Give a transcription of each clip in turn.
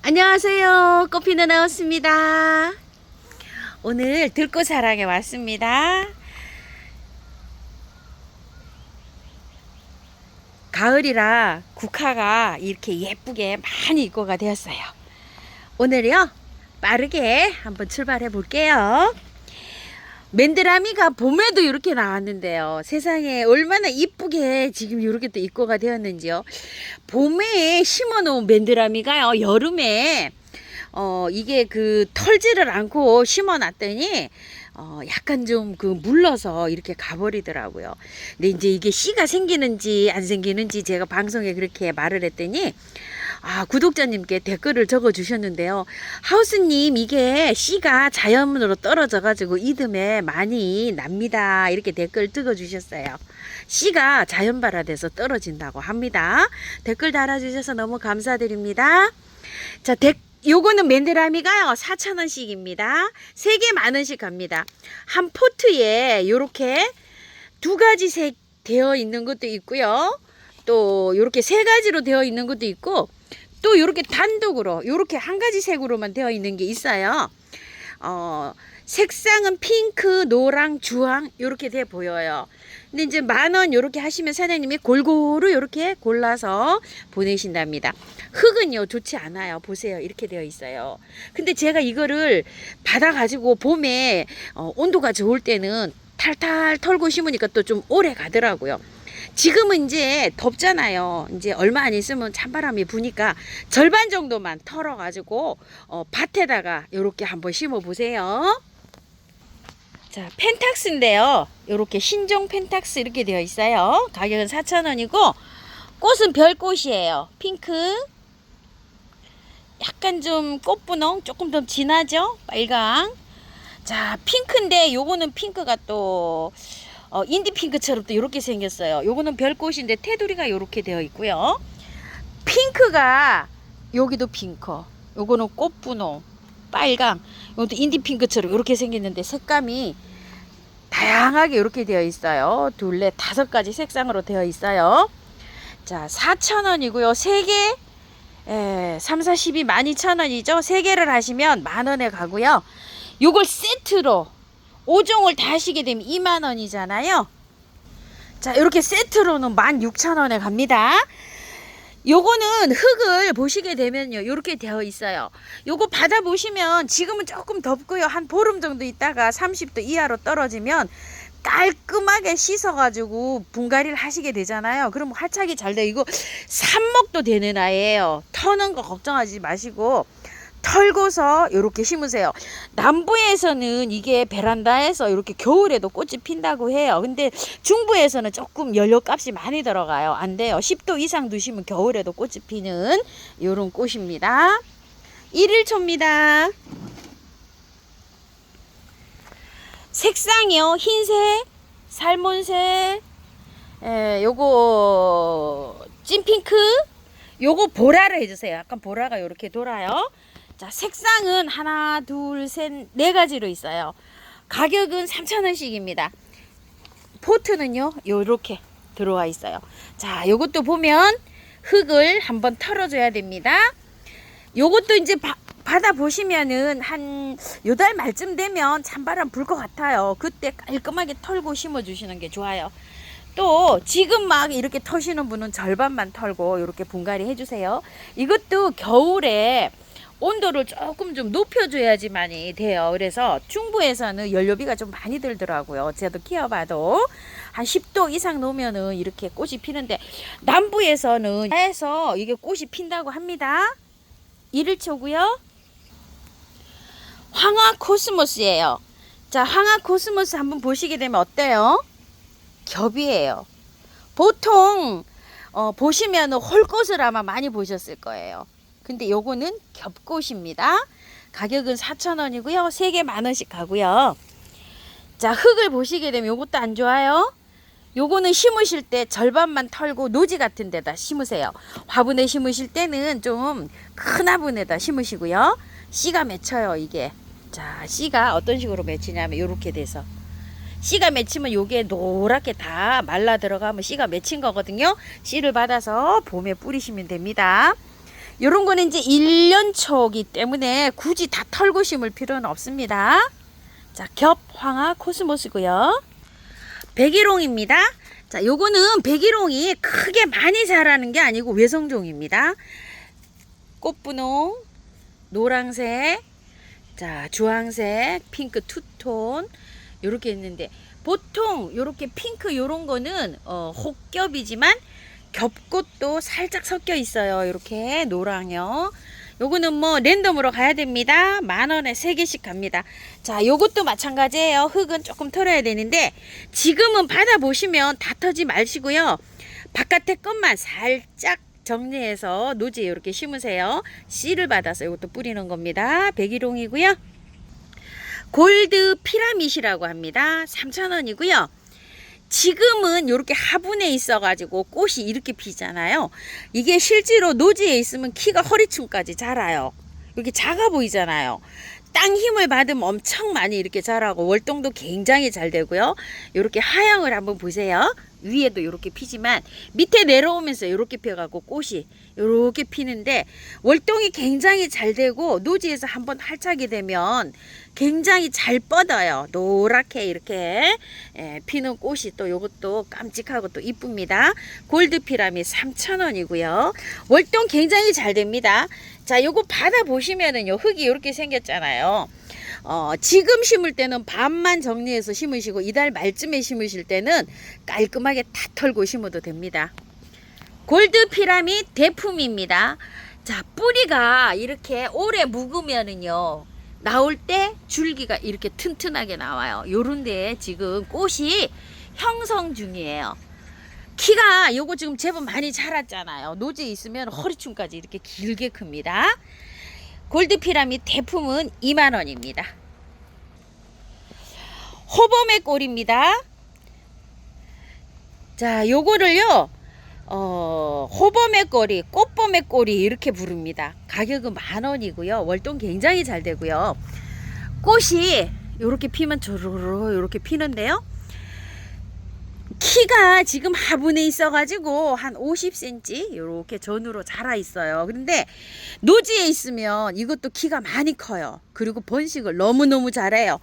안녕하세요. 꽃피는 나왔습니다. 오늘 들꽃사랑에 왔습니다. 가을이라 국화가 이렇게 예쁘게 많이 입고가 되었어요. 오늘요 빠르게 한번 출발해 볼게요. 맨드라미가 봄에도 이렇게 나왔는데요. 세상에 얼마나 이쁘게 지금 이렇게 또 입고가 되었는지요. 봄에 심어 놓은 맨드라미가요, 여름에 이게 그 털지를 않고 심어 놨더니 약간 좀 그 물러서 이렇게 가버리더라고요. 근데 이제 이게 씨가 생기는지 안 생기는지 제가 방송에 그렇게 말을 했더니 구독자님께 댓글을 적어 주셨는데요. 하우스님, 이게 씨가 자연으로 떨어져 가지고 이듬해 많이 납니다. 이렇게 댓글 적어 주셨어요. 씨가 자연 발화돼서 떨어진다고 합니다. 댓글 달아주셔서 너무 감사드립니다. 자, 요거는 맨드라미가요 4,000원씩입니다. 3개 10,000원씩 갑니다. 한 포트에 요렇게 2가지 색 되어 있는 것도 있고요. 또 요렇게 3가지로 되어 있는 것도 있고, 또 요렇게 단독으로 요렇게 한 가지 색으로만 되어 있는 게 있어요. 색상은 핑크, 노랑, 주황 요렇게 돼 보여요. 근데 이제 10,000원 요렇게 하시면 사장님이 골고루 요렇게 골라서 보내신답니다. 흙은요 좋지 않아요. 보세요, 이렇게 되어 있어요. 근데 제가 이거를 받아 가지고 봄에 온도가 좋을 때는 탈탈 털고 심으니까 또 좀 오래 가더라고요. 지금은 이제 덥잖아요. 이제 얼마 안 있으면 찬바람이 부니까 절반 정도만 털어 가지고 밭에다가 요렇게 한번 심어 보세요. 자, 펜탁스인데요. 요렇게 신종 펜탁스 이렇게 되어 있어요. 가격은 4,000원이고 꽃은 별꽃이에요. 핑크, 약간 좀 꽃분홍 조금 더 진하죠? 빨강. 자, 핑크인데 요거는 핑크가 또 인디 핑크처럼 또 이렇게 생겼어요. 요거는 별꽃인데 테두리가 이렇게 되어 있고요. 핑크가 여기도 핑크, 요거는 꽃분홍, 빨강, 요것도 인디 핑크처럼 이렇게 생겼는데 색감이 다양하게 이렇게 되어 있어요. 2, 4, 5가지 색상으로 되어 있어요. 자, 4,000원이고요. 3개 3, 4, 12, 12,000원이죠. 3개를 하시면 10,000원에 가고요. 요걸 세트로 5종을 다 하시게 되면 20,000원이잖아요. 자, 이렇게 세트로는 16,000원에 갑니다. 요거는 흙을 보시게 되면요, 이렇게 되어 있어요. 요거 받아 보시면 지금은 조금 덥고요. 한 보름 정도 있다가 30도 이하로 떨어지면 깔끔하게 씻어가지고 분갈이를 하시게 되잖아요. 그럼 활착이 잘 돼요. 이거 삽목도 되는 아이예요. 터는 거 걱정하지 마시고 털고서 이렇게 심으세요. 남부에서는 이게 베란다에서 이렇게 겨울에도 꽃이 핀다고 해요. 근데 중부에서는 조금 연료값이 많이 들어가요. 안 돼요. 10도 이상 두시면 겨울에도 꽃이 피는 이런 꽃입니다. 1일초입니다. 색상이요, 흰색, 살몬색, 요거 찐핑크, 요거 보라를 해주세요. 약간 보라가 이렇게 돌아요. 자, 색상은 하나, 둘, 셋, 4가지로 있어요. 가격은 3,000원씩입니다. 포트는요, 요렇게 들어와 있어요. 자, 요것도 보면 흙을 한번 털어줘야 됩니다. 요것도 이제 받아보시면은 한 요 달 말쯤 되면 찬바람 불 것 같아요. 그때 깔끔하게 털고 심어주시는 게 좋아요. 또 지금 막 이렇게 터시는 분은 절반만 털고 이렇게 분갈이 해주세요. 이것도 겨울에 온도를 조금 좀 높여줘야지만이 돼요. 그래서 중부에서는 연료비가 좀 많이 들더라고요. 제가 키워봐도 한 10도 이상 놓으면은 이렇게 꽃이 피는데, 남부에서는 해서 이게 꽃이 핀다고 합니다. 1일초고요. 황화 코스모스예요. 자, 황화 코스모스 한번 보시게 되면 어때요? 겹이에요. 보통 보시면 홀꽃을 아마 많이 보셨을 거예요. 근데 요거는 겹꽃입니다. 가격은 4,000원이고요. 3개 10,000원씩 가고요. 자, 흙을 보시게 되면 요것도 안 좋아요. 요거는 심으실 때 절반만 털고 노지 같은 데다 심으세요. 화분에 심으실 때는 좀 큰 화분에다 심으시고요. 씨가 맺혀요, 이게. 자, 씨가 어떤 식으로 맺히냐면 요렇게 돼서 씨가 맺히면 요게 노랗게 다 말라 들어가면 씨가 맺힌 거거든요. 씨를 받아서 봄에 뿌리시면 됩니다. 요런 거는 이제 1년 초기 때문에 굳이 다 털고 심을 필요는 없습니다. 자, 겹 황화 코스모스고요. 백일홍입니다. 자, 요거는 백일홍이 크게 많이 자라는 게 아니고 외성종입니다. 꽃분홍, 노란색, 자, 주황색, 핑크 투톤 요렇게 있는데 보통 요렇게 핑크 요런 거는 혹겹이지만 겹꽃도 살짝 섞여 있어요. 이렇게 노랑요. 요거는 뭐 랜덤으로 가야 됩니다. 10,000원에 3개씩 갑니다. 자, 요것도 마찬가지예요. 흙은 조금 털어야 되는데 지금은 받아보시면 다 터지 마시고요. 바깥에 것만 살짝 정리해서 노지에 이렇게 심으세요. 씨를 받아서 이것도 뿌리는 겁니다. 백일홍이고요. 골드 피라밋이라고 합니다. 3,000원이고요. 지금은 이렇게 화분에 있어 가지고 꽃이 이렇게 피잖아요. 이게 실제로 노지에 있으면 키가 허리춤까지 자라요. 이렇게 작아 보이잖아요. 땅 힘을 받으면 엄청 많이 이렇게 자라고 월동도 굉장히 잘 되고요. 이렇게 하향을 한번 보세요. 위에도 이렇게 피지만 밑에 내려오면서 이렇게 펴가고 꽃이 이렇게 피는데 월동이 굉장히 잘 되고 노지에서 한번 활착이 되면 굉장히 잘 뻗어요. 노랗게 이렇게 피는 꽃이 또 요것도 깜찍하고 또 이쁩니다. 골드 피라밋 3,000원이고요. 월동 굉장히 잘 됩니다. 자, 요거 받아보시면은요, 흙이 이렇게 생겼잖아요. 지금 심을 때는 반만 정리해서 심으시고 이달 말쯤에 심으실 때는 깔끔하게 다 털고 심어도 됩니다. 골드 피라밋 대품입니다. 자, 뿌리가 이렇게 오래 묵으면은요, 나올 때 줄기가 이렇게 튼튼하게 나와요. 요런데 지금 꽃이 형성 중이에요. 키가 요거 지금 제법 많이 자랐잖아요. 노지에 있으면 허리춤까지 이렇게 길게 큽니다. 골드 피라밋 대품은 20,000원입니다. 호범의 꼴입니다. 자, 요거를요, 호범의 꼬리, 꽃범의 꼬리 이렇게 부릅니다. 가격은 10,000원이고요. 월동 굉장히 잘 되고요. 꽃이 요렇게 피면 조로로 요렇게 피는데요. 키가 지금 화분에 있어가지고 한 50cm 요렇게 전으로 자라 있어요. 그런데 노지에 있으면 이것도 키가 많이 커요. 그리고 번식을 너무너무 잘해요.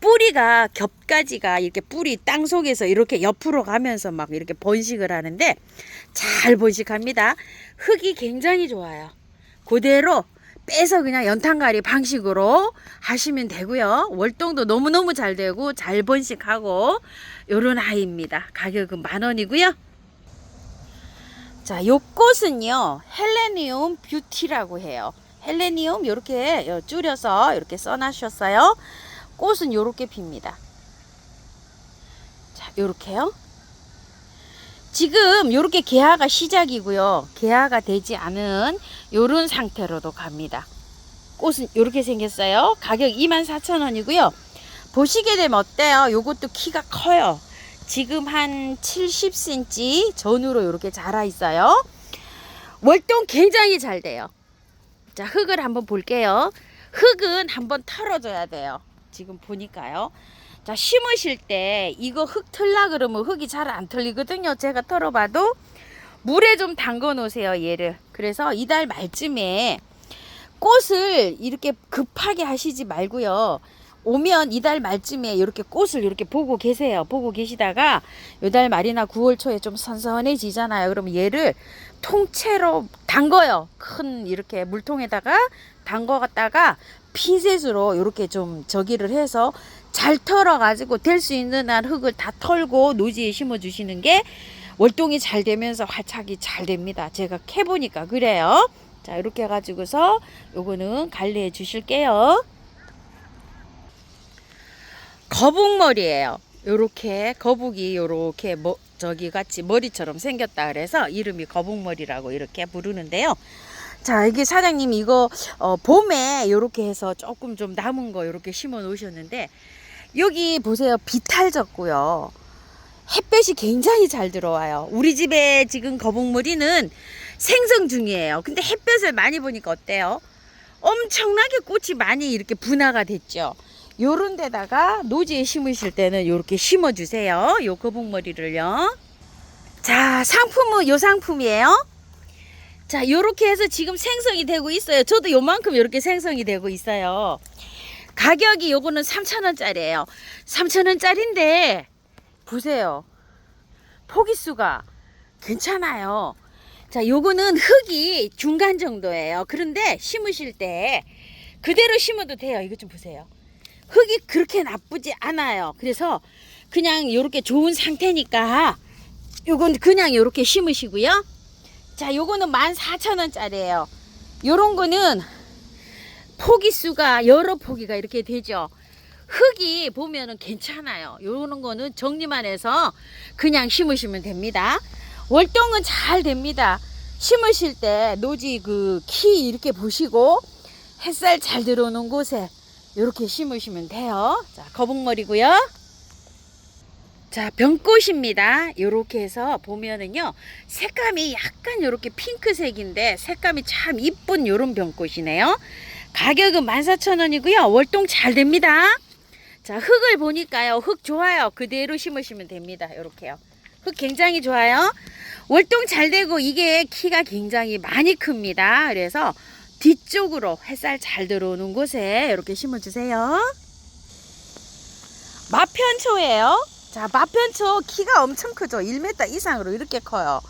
뿌리가 겹가지가 이렇게 뿌리 땅 속에서 이렇게 옆으로 가면서 막 이렇게 번식을 하는데 잘 번식합니다. 흙이 굉장히 좋아요. 그대로 빼서 그냥 연탄가리 방식으로 하시면 되고요. 월동도 너무너무 잘 되고 잘 번식하고 요런 아이입니다. 가격은 10,000원이고요. 자, 요 꽃은요, 헬레니움 뷰티라고 해요. 헬레니움 요렇게 줄여서 이렇게 써놨었어요. 꽃은 요렇게 핍니다. 자, 요렇게요. 지금 요렇게 개화가 시작이고요. 개화가 되지 않은 요런 상태로도 갑니다. 꽃은 요렇게 생겼어요. 가격 24,000원이고요. 보시게 되면 어때요? 요것도 키가 커요. 지금 한 70cm 전후로 이렇게 자라 있어요. 월동 굉장히 잘 돼요. 자, 흙을 한번 볼게요. 흙은 한번 털어줘야 돼요. 지금 보니까요. 자, 심으실 때 이거 흙 털라 그러면 흙이 잘 안 털리거든요. 제가 털어봐도 물에 좀 담궈 놓으세요, 얘를. 그래서 이달 말쯤에 꽃을 이렇게 급하게 하시지 말고요. 오면 이달 말쯤에 이렇게 꽃을 이렇게 보고 계세요. 보고 계시다가 요달 말이나 9월 초에 좀 선선해지잖아요. 그러면 얘를 통째로 담궈요. 큰 이렇게 물통에다가 담궈갔다가 핀셋으로 이렇게 좀 저기를 해서 잘 털어 가지고 될 수 있는 한 흙을 다 털고 노지에 심어 주시는 게 월동이 잘 되면서 활착이 잘 됩니다. 제가 캐보니까 그래요. 자, 이렇게 해가지고서 요거는 관리해 주실게요. 거북머리예요. 요렇게 거북이 요렇게 저기 같이 머리처럼 생겼다 그래서 이름이 거북머리라고 이렇게 부르는데요. 자, 이게 사장님이 이거 봄에 요렇게 해서 조금 좀 남은 거 요렇게 심어 놓으셨는데 여기 보세요. 비탈 졌고요. 햇볕이 굉장히 잘 들어와요. 우리 집에 지금 거북머리는 생성 중이에요. 근데 햇볕을 많이 보니까 어때요? 엄청나게 꽃이 많이 이렇게 분화가 됐죠. 요런 데다가 노지에 심으실 때는 요렇게 심어 주세요. 요 거북머리를요. 자, 상품은 요 상품이에요. 자, 요렇게 해서 지금 생성이 되고 있어요. 저도 요만큼 요렇게 생성이 되고 있어요. 가격이 요거는 3,000원짜리예요. 3,000원짜리인데 보세요. 포기수가 괜찮아요. 자, 요거는 흙이 중간 정도예요. 그런데 심으실 때 그대로 심어도 돼요. 이거 좀 보세요. 흙이 그렇게 나쁘지 않아요. 그래서 그냥 요렇게 좋은 상태니까 요건 그냥 요렇게 심으시고요. 자, 요거는 14,000원짜리예요. 요런 거는 포기수가 여러 포기가 이렇게 되죠. 흙이 보면은 괜찮아요. 요런 거는 정리만 해서 그냥 심으시면 됩니다. 월동은 잘 됩니다. 심으실 때 노지 그 키 이렇게 보시고 햇살 잘 들어오는 곳에 이렇게 심으시면 돼요. 자, 거북머리고요. 자, 병꽃입니다. 이렇게 해서 보면은요, 색감이 약간 이렇게 핑크색인데 색감이 참 이쁜 요런 병꽃이네요. 가격은 14,000원이고요. 월동 잘 됩니다. 자, 흙을 보니까요, 흙 좋아요. 그대로 심으시면 됩니다. 이렇게요. 흙 굉장히 좋아요. 월동 잘 되고 이게 키가 굉장히 많이 큽니다. 그래서 뒤쪽으로 햇살 잘 들어오는 곳에 이렇게 심어주세요. 마편초예요. 자, 마편초 키가 엄청 크죠. 1m 이상으로 이렇게 커요.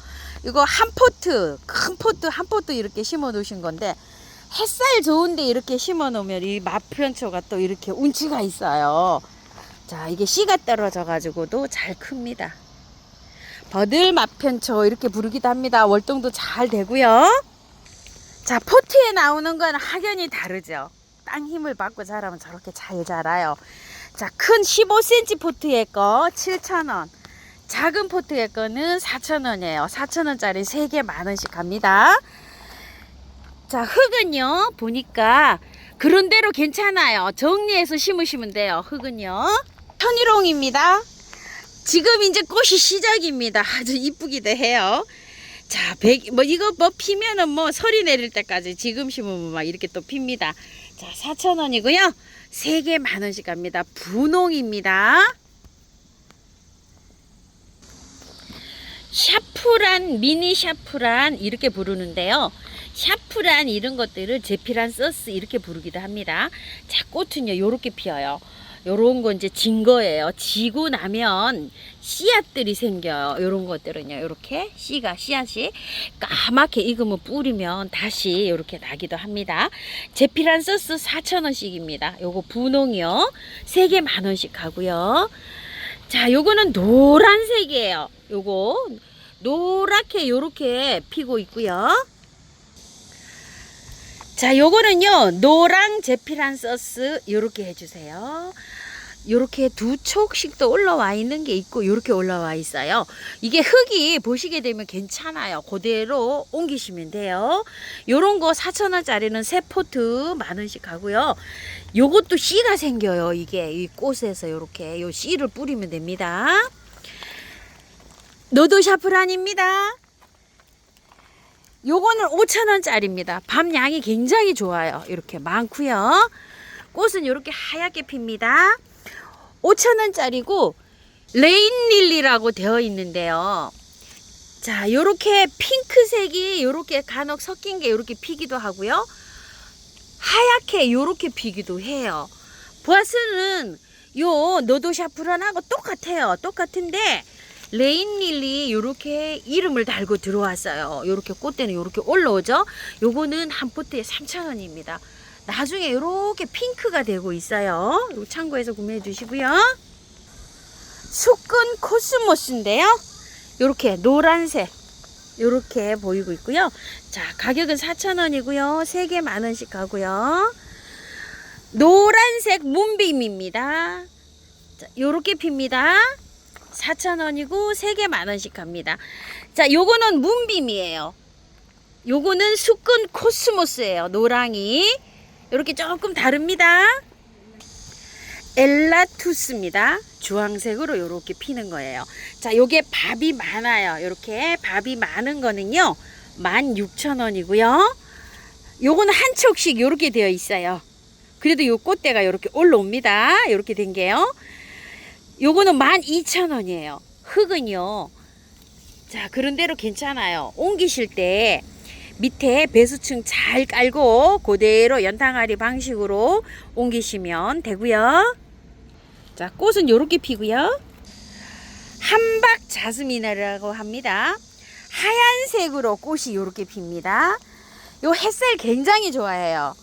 이거 한 포트, 큰 포트 한 포트 이렇게 심어 놓으신 건데 햇살 좋은데 이렇게 심어 놓으면 이 마편초가 또 이렇게 운치가 있어요. 자, 이게 씨가 떨어져 가지고도 잘 큽니다. 버들 마편초 이렇게 부르기도 합니다. 월동도 잘 되고요. 자, 포트에 나오는 건 확연히 다르죠. 땅 힘을 받고 자라면 저렇게 잘 자라요. 자, 큰 15cm 포트의 거 7,000원, 작은 포트의 거는 4,000원이에요. 4,000원짜리 3개 만원씩 갑니다. 자, 흙은요 보니까 그런대로 괜찮아요. 정리해서 심으시면 돼요. 흙은요 천일홍입니다. 지금 이제 꽃이 시작입니다. 아주 이쁘기도 해요. 자, 이거 피면은 설이 내릴 때까지 지금 심으면 막 이렇게 또 핍니다. 자, 4,000원이고요. 3개 만원씩 갑니다. 분홍입니다. 샤프란, 미니 샤프란 이렇게 부르는데요. 샤프란 이런 것들을 제피란 서스 이렇게 부르기도 합니다. 자, 꽃은요 요렇게 피어요. 요런 거 이제 진 거예요. 지고 나면 씨앗들이 생겨요. 요런 것들은요 요렇게 씨앗이 까맣게 익으면 뿌리면 다시 요렇게 나기도 합니다. 제피란 서스 4,000원씩입니다. 요거 분홍이요 3개 만원씩 가고요. 자, 요거는 노란색이에요. 요거 노랗게 요렇게 피고 있고요. 자, 요거는요 노랑 제피란 서스 요렇게 해주세요. 요렇게 2촉씩 또 올라와 있는 게 있고 요렇게 올라와 있어요. 이게 흙이 보시게 되면 괜찮아요. 그대로 옮기시면 돼요. 요런 거 4,000원짜리는 3포트 만원씩 하고요. 요것도 씨가 생겨요. 이게 이 꽃에서 요렇게 요 씨를 뿌리면 됩니다. 노도샤프란입니다. 요거는 5,000원짜리입니다. 밤 양이 굉장히 좋아요. 이렇게 많고요. 꽃은 이렇게 하얗게 핍니다. 5,000원짜리고 레인릴리라고 되어 있는데요. 자, 요렇게 핑크색이 요렇게 간혹 섞인 게 요렇게 피기도 하고요. 하얗게 요렇게 피기도 해요. 보아스는 요 노도샤프란하고 똑같아요. 똑같은데 레인릴리 요렇게 이름을 달고 들어왔어요. 요렇게 꽃대는 요렇게 올라오죠. 요거는 한 포트에 3,000원입니다. 나중에 요렇게 핑크가 되고 있어요. 요 참고해서 구매해 주시고요. 수끈 코스모스인데요. 요렇게 노란색 요렇게 보이고 있고요. 자, 가격은 4,000원이고요. 3개 만원씩 가고요. 노란색 문빔입니다. 자, 요렇게 핍니다. 4,000원이고 3개 만원씩 갑니다. 자, 요거는 문빔이에요. 요거는 수끈 코스모스예요. 노랑이 이렇게 조금 다릅니다. 엘라투스입니다. 주황색으로 이렇게 피는 거예요. 자, 요게 밥이 많아요. 이렇게 밥이 많은 거는요 16,000원이고요. 요거는 한 촉씩 이렇게 되어 있어요. 그래도 요 꽃대가 이렇게 올라옵니다. 이렇게 된 게요. 요거는 12,000원이에요. 흙은요 자, 그런대로 괜찮아요. 옮기실 때 밑에 배수층 잘 깔고 그대로 연탄아리 방식으로 옮기시면 되고요. 자, 꽃은 요렇게 피고요. 함박 자스민이라고 합니다. 하얀색으로 꽃이 요렇게 핍니다. 요 햇살 굉장히 좋아해요.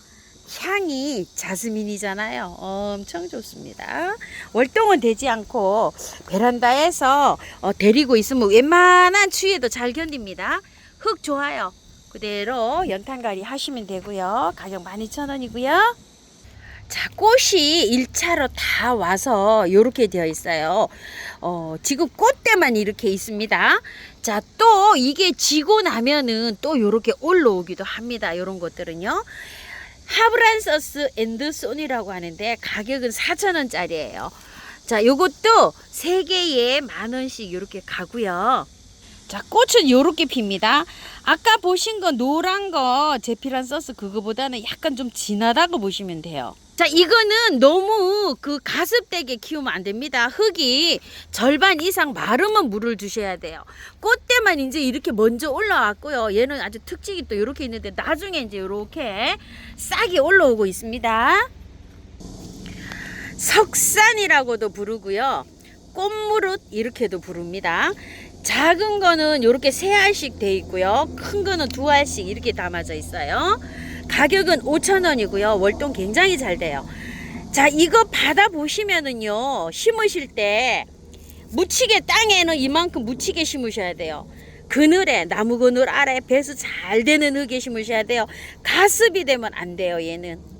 향이 자스민이잖아요. 엄청 좋습니다. 월동은 되지 않고 베란다에서 데리고 있으면 웬만한 추위에도 잘 견딥니다. 흙 좋아요. 그대로 연탄가리 하시면 되고요. 가격 12,000원이고요. 자, 꽃이 1차로 다 와서 이렇게 되어 있어요. 지금 꽃대만 이렇게 있습니다. 자, 또 이게 지고 나면은 또 이렇게 올라오기도 합니다. 이런 것들은요. 하브란서스 앤드손이라고 하는데 가격은 4,000원짜리예요. 자, 요것도 3개에 10,000원씩 이렇게 가고요. 자, 꽃은 요렇게 핍니다. 아까 보신 거 노란 거 제피란서스 그거보다는 약간 좀 진하다고 보시면 돼요. 자, 이거는 너무 그 가습되게 키우면 안 됩니다. 흙이 절반 이상 마르면 물을 주셔야 돼요. 꽃대만 이제 이렇게 먼저 올라왔고요. 얘는 아주 특징이 또 이렇게 있는데 나중에 이제 이렇게 싹이 올라오고 있습니다. 석산이라고도 부르고요. 꽃무릇 이렇게도 부릅니다. 작은 거는 이렇게 3알씩 돼 있고요. 큰 거는 2알씩 이렇게 담아져 있어요. 가격은 5,000원이고요. 월동 굉장히 잘 돼요. 자, 이거 받아보시면은요, 심으실 때 묻히게 땅에는 이만큼 묻히게 심으셔야 돼요. 그늘에, 나무 그늘 아래 배수 잘 되는 흙에 심으셔야 돼요. 가습이 되면 안 돼요, 얘는.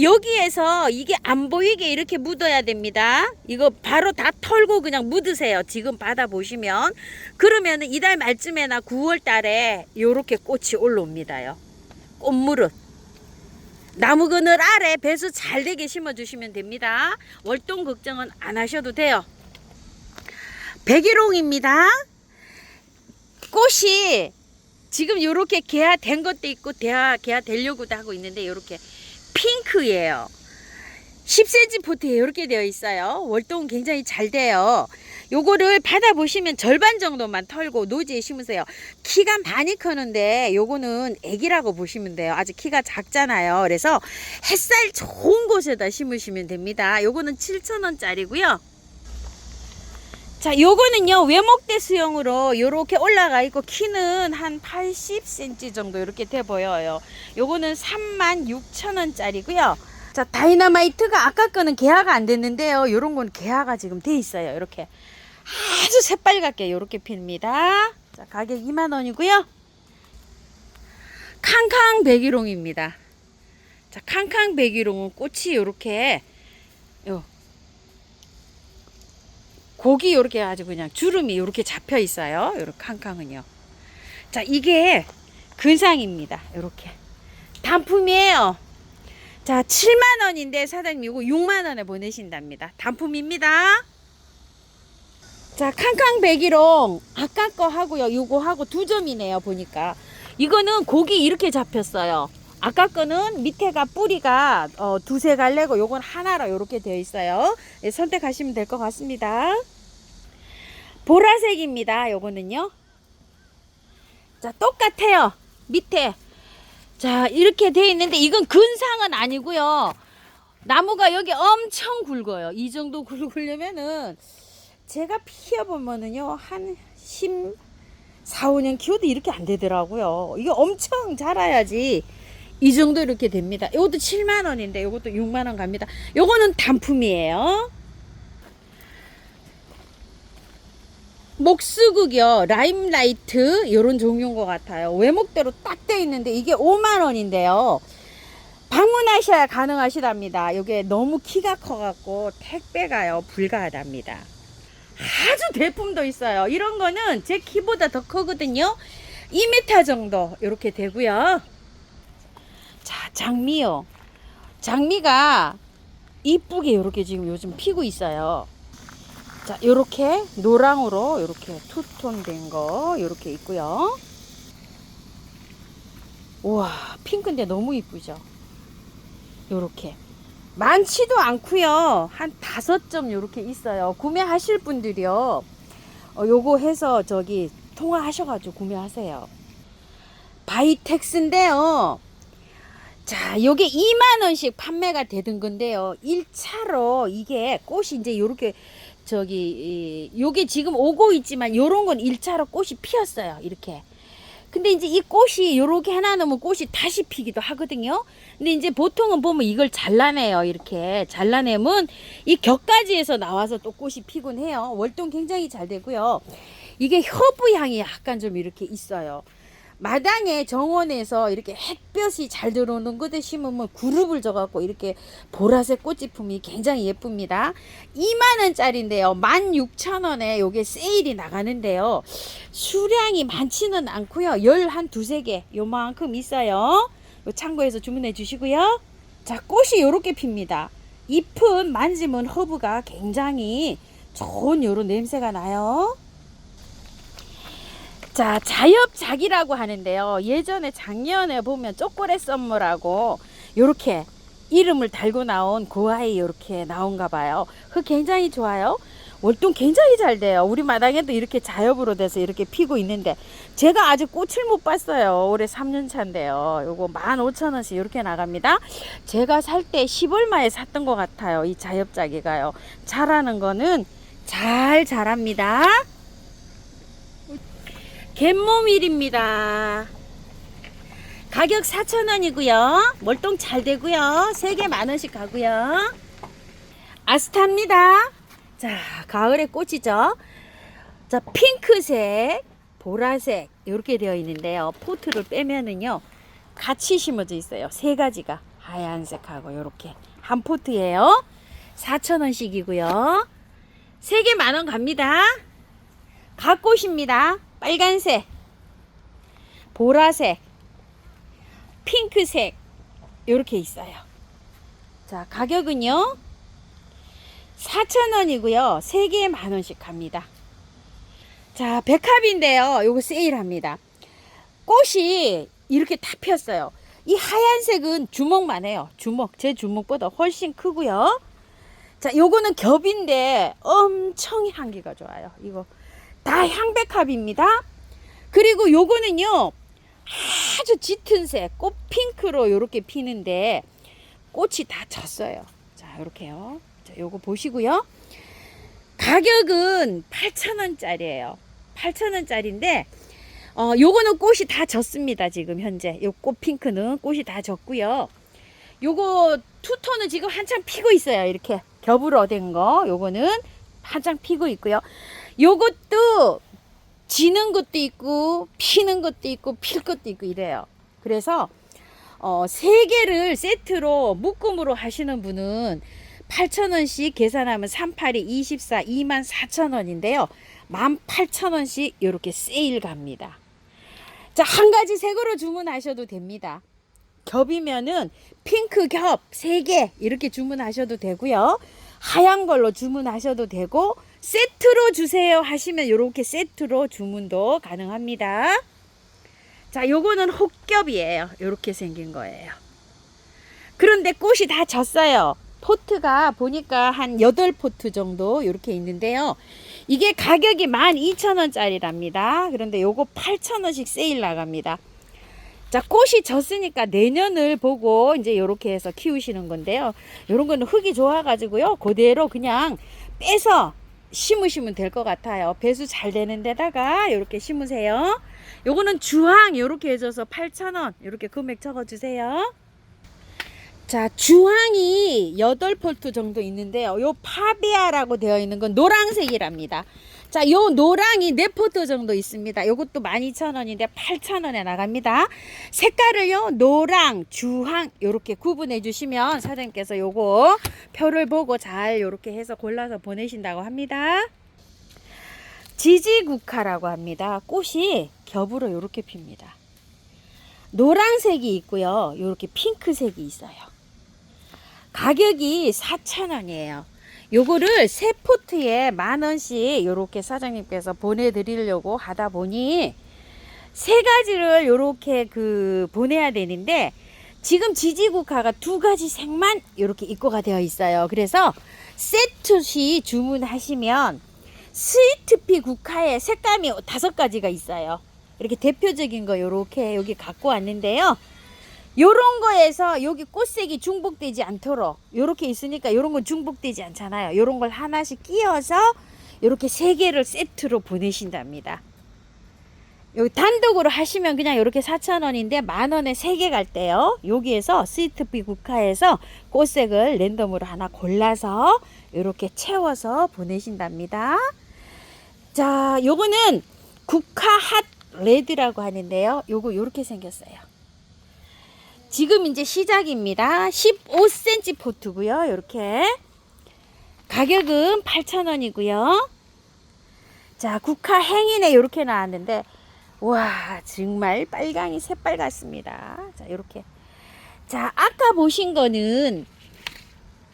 여기에서 이게 안 보이게 이렇게 묻어야 됩니다. 이거 바로 다 털고 그냥 묻으세요. 지금 받아보시면. 그러면은 이달 말쯤에나 9월 달에 요렇게 꽃이 올라옵니다요. 꽃무릇. 나무 그늘 아래 배수 잘 되게 심어주시면 됩니다. 월동 걱정은 안 하셔도 돼요. 백일홍입니다. 꽃이 지금 요렇게 개화된 것도 있고 개화되려고도 하고 있는데 요렇게 핑크예요. 10cm 포트에 이렇게 되어 있어요. 월동은 굉장히 잘 돼요. 요거를 받아보시면 절반 정도만 털고 노지에 심으세요. 키가 많이 크는데 요거는 애기라고 보시면 돼요. 아직 키가 작잖아요. 그래서 햇살 좋은 곳에다 심으시면 됩니다. 요거는 7,000원짜리고요. 자, 요거는요 외목대 수영으로 요렇게 올라가 있고 키는 한 80cm 정도 이렇게 돼 보여요. 요거는 36,000원짜리고요. 자, 다이너마이트가 아까 거는 개화가 안 됐는데요. 요런 건 개화가 지금 돼 있어요. 이렇게 아주 새빨갛게 요렇게 핍니다. 자, 가격 20,000원이고요. 캉캉 백일홍입니다. 자, 캉캉 백일홍은 꽃이 요렇게 고기 요렇게 아주 그냥 주름이 요렇게 잡혀 있어요. 요렇게 캉캉은요. 자, 이게 근상입니다. 요렇게 단품이에요. 자, 70,000원인데 사장님 이거 60,000원에 보내신답니다. 단품입니다. 자, 캉캉 백일홍 아까 거 하고요. 요거 하고 2점이네요. 보니까 이거는 고기 이렇게 잡혔어요. 아까 거는 밑에가 뿌리가 2-3갈래고 요건 하나로 요렇게 되어 있어요. 네, 선택하시면 될 것 같습니다. 보라색입니다. 요거는요. 자, 똑같아요. 밑에 자, 이렇게 되어 있는데 이건 근상은 아니고요. 나무가 여기 엄청 굵어요. 이 정도 굵으려면은 제가 피워보면은요 한 14-15년 키워도 이렇게 안 되더라고요. 이게 엄청 자라야지 이 정도 이렇게 됩니다. 이것도 70,000원인데 이것도 60,000원 갑니다. 요거는 단품이에요. 목수국이요. 라임라이트 요런 종류인 것 같아요. 외목대로 딱 돼 있는데 이게 50,000원인데요. 방문하셔야 가능하시답니다. 이게 너무 키가 커갖고 택배가요 불가하답니다. 아주 대품도 있어요. 이런 거는 제 키보다 더 크거든요. 2m 정도 이렇게 되고요. 자, 장미요. 장미가 이쁘게 이렇게 지금 요즘 피고 있어요. 자, 요렇게 노랑으로 요렇게 투톤 된 거 요렇게 있고요. 우와, 핑크인데 너무 이쁘죠. 요렇게 많지도 않고요. 한 5점 요렇게 있어요. 구매하실 분들이요. 요거 해서 저기 통화하셔가지고 구매하세요. 바이텍스인데요. 자, 요게 2만원씩 판매가 되던 건데요. 1차로 이게 꽃이 이제 요렇게 요게 지금 오고 있지만 요런 건 1차로 꽃이 피었어요. 이렇게. 근데 이제 이 꽃이 요렇게 하나 놓으면 꽃이 다시 피기도 하거든요. 근데 이제 보통은 보면 이걸 잘라내요. 이렇게 잘라내면 이 격가지에서 나와서 또 꽃이 피곤 해요. 월동 굉장히 잘 되고요. 이게 허브 향이 약간 좀 이렇게 있어요. 마당에 정원에서 이렇게 햇볕이 잘 들어오는 곳에 심으면 그룹을 져갖고 이렇게 보라색 꽃제품이 굉장히 예쁩니다. 2만원짜리인데요. 16,000원에 요게 세일이 나가는데요. 수량이 많지는 않고요. 한 두세 개 요만큼 있어요. 요 창고에서 주문해 주시고요. 자, 꽃이 요렇게 핍니다. 잎은 만지면 허브가 굉장히 좋은 요런 냄새가 나요. 자, 자엽작이라고 하는데요. 예전에 작년에 보면 초콜릿 선물하고 요렇게 이름을 달고 나온 그 아이 요렇게 나온가 봐요. 그 굉장히 좋아요. 월동 굉장히 잘 돼요. 우리 마당에도 이렇게 자엽으로 돼서 이렇게 피고 있는데 제가 아직 꽃을 못 봤어요. 올해 3년 차인데요. 요거 15,000원씩 이렇게 나갑니다. 제가 살 때 10얼마에 샀던 것 같아요. 이 자엽작이가요. 자라는 거는 잘 자랍니다. 갯모밀입니다. 가격 4,000원이고요. 월동 잘 되고요. 3개 만원씩 가고요. 아스타입니다. 자, 가을의 꽃이죠. 자, 핑크색, 보라색 이렇게 되어 있는데요. 포트를 빼면은요 같이 심어져 있어요. 3가지가 하얀색하고 이렇게 한 포트예요. 4,000원씩이고요. 3개 만원 갑니다. 갓꽃입니다. 빨간색, 보라색, 핑크색 이렇게 있어요. 자, 가격은요 4,000원이고요. 3개에 만원씩 갑니다. 자, 백합인데요. 요거 세일합니다. 꽃이 이렇게 다 폈어요. 이 하얀색은 주먹만 해요. 주먹, 제 주먹보다 훨씬 크고요. 자, 요거는 겹인데 엄청 향기가 좋아요. 이거 다 향백합입니다. 그리고 요거는요 아주 짙은 색 꽃핑크로 이렇게 피는데 꽃이 다 졌어요. 자, 이렇게요. 자, 요거 보시고요. 가격은 8,000원짜리예요. 8,000원짜리인데 요거는 꽃이 다 졌습니다. 지금 현재 요 꽃핑크는 꽃이 다 졌고요. 요거 투톤은 지금 한창 피고 있어요. 이렇게 겹으로 된 거 요거는 한창 피고 있고요. 요것도 지는 것도 있고 피는 것도 있고 필 것도 있고 이래요. 그래서 3개를 세트로 묶음으로 하시는 분은 8,000원씩 계산하면 382 24 24,000원인데요. 18,000원씩 이렇게 세일 갑니다. 자, 한 가지 색으로 주문하셔도 됩니다. 겹이면은 핑크 겹 3개 이렇게 주문하셔도 되고요. 하얀 걸로 주문하셔도 되고 세트로 주세요 하시면 이렇게 세트로 주문도 가능합니다. 자, 요거는 혹겹이에요. 이렇게 생긴 거예요. 그런데 꽃이 다 졌어요. 포트가 보니까 한 8포트 정도 이렇게 있는데요. 이게 가격이 12,000원짜리랍니다. 그런데 요거 8,000원씩 세일 나갑니다. 자, 꽃이 졌으니까 내년을 보고 이제 요렇게 해서 키우시는 건데요. 요런 거는 흙이 좋아가지고요. 그대로 그냥 빼서 심으시면 될 것 같아요. 배수 잘 되는 데다가 요렇게 심으세요. 요거는 주황 요렇게 해줘서 8,000원 요렇게 금액 적어주세요. 자, 주황이 8폴트 정도 있는데요. 요 파비아라고 되어 있는 건 노란색이랍니다. 자, 요 노랑이 4포트 정도 있습니다. 요것도 12,000원인데 8,000원에 나갑니다. 색깔을요 노랑, 주황 요렇게 구분해 주시면 사장님께서 요거 표를 보고 잘 요렇게 해서 골라서 보내신다고 합니다. 지지국화라고 합니다. 꽃이 겹으로 요렇게 핍니다. 노란색이 있고요. 요렇게 핑크색이 있어요. 가격이 4,000원이에요. 요거를 3포트에 만원씩 요렇게 사장님께서 보내드리려고 하다 보니 3가지를 요렇게 보내야 되는데 지금 지지국화가 2가지 색만 요렇게 입고가 되어 있어요. 그래서 세트시 주문하시면 스위트피 국화에 색감이 5가지가 있어요. 이렇게 대표적인 거 요렇게 여기 갖고 왔는데요. 요런 거에서 여기 꽃색이 중복되지 않도록 요렇게 있으니까 요런 건 중복되지 않잖아요. 요런 걸 하나씩 끼워서 요렇게 3개를 세트로 보내신답니다. 여기 단독으로 하시면 그냥 이렇게 4,000원인데 10,000원에 3개 갈 때요. 여기에서 스위트피 국화에서 꽃색을 랜덤으로 하나 골라서 이렇게 채워서 보내신답니다. 자, 요거는 국화 핫 레드라고 하는데요. 요거 요렇게 생겼어요. 지금 이제 시작입니다. 15cm 포트고요. 요렇게 가격은 8,000원이고요. 자, 국화 행인에 요렇게 나왔는데 와, 정말 빨강이 새빨갛습니다. 자, 요렇게. 자, 아까 보신 거는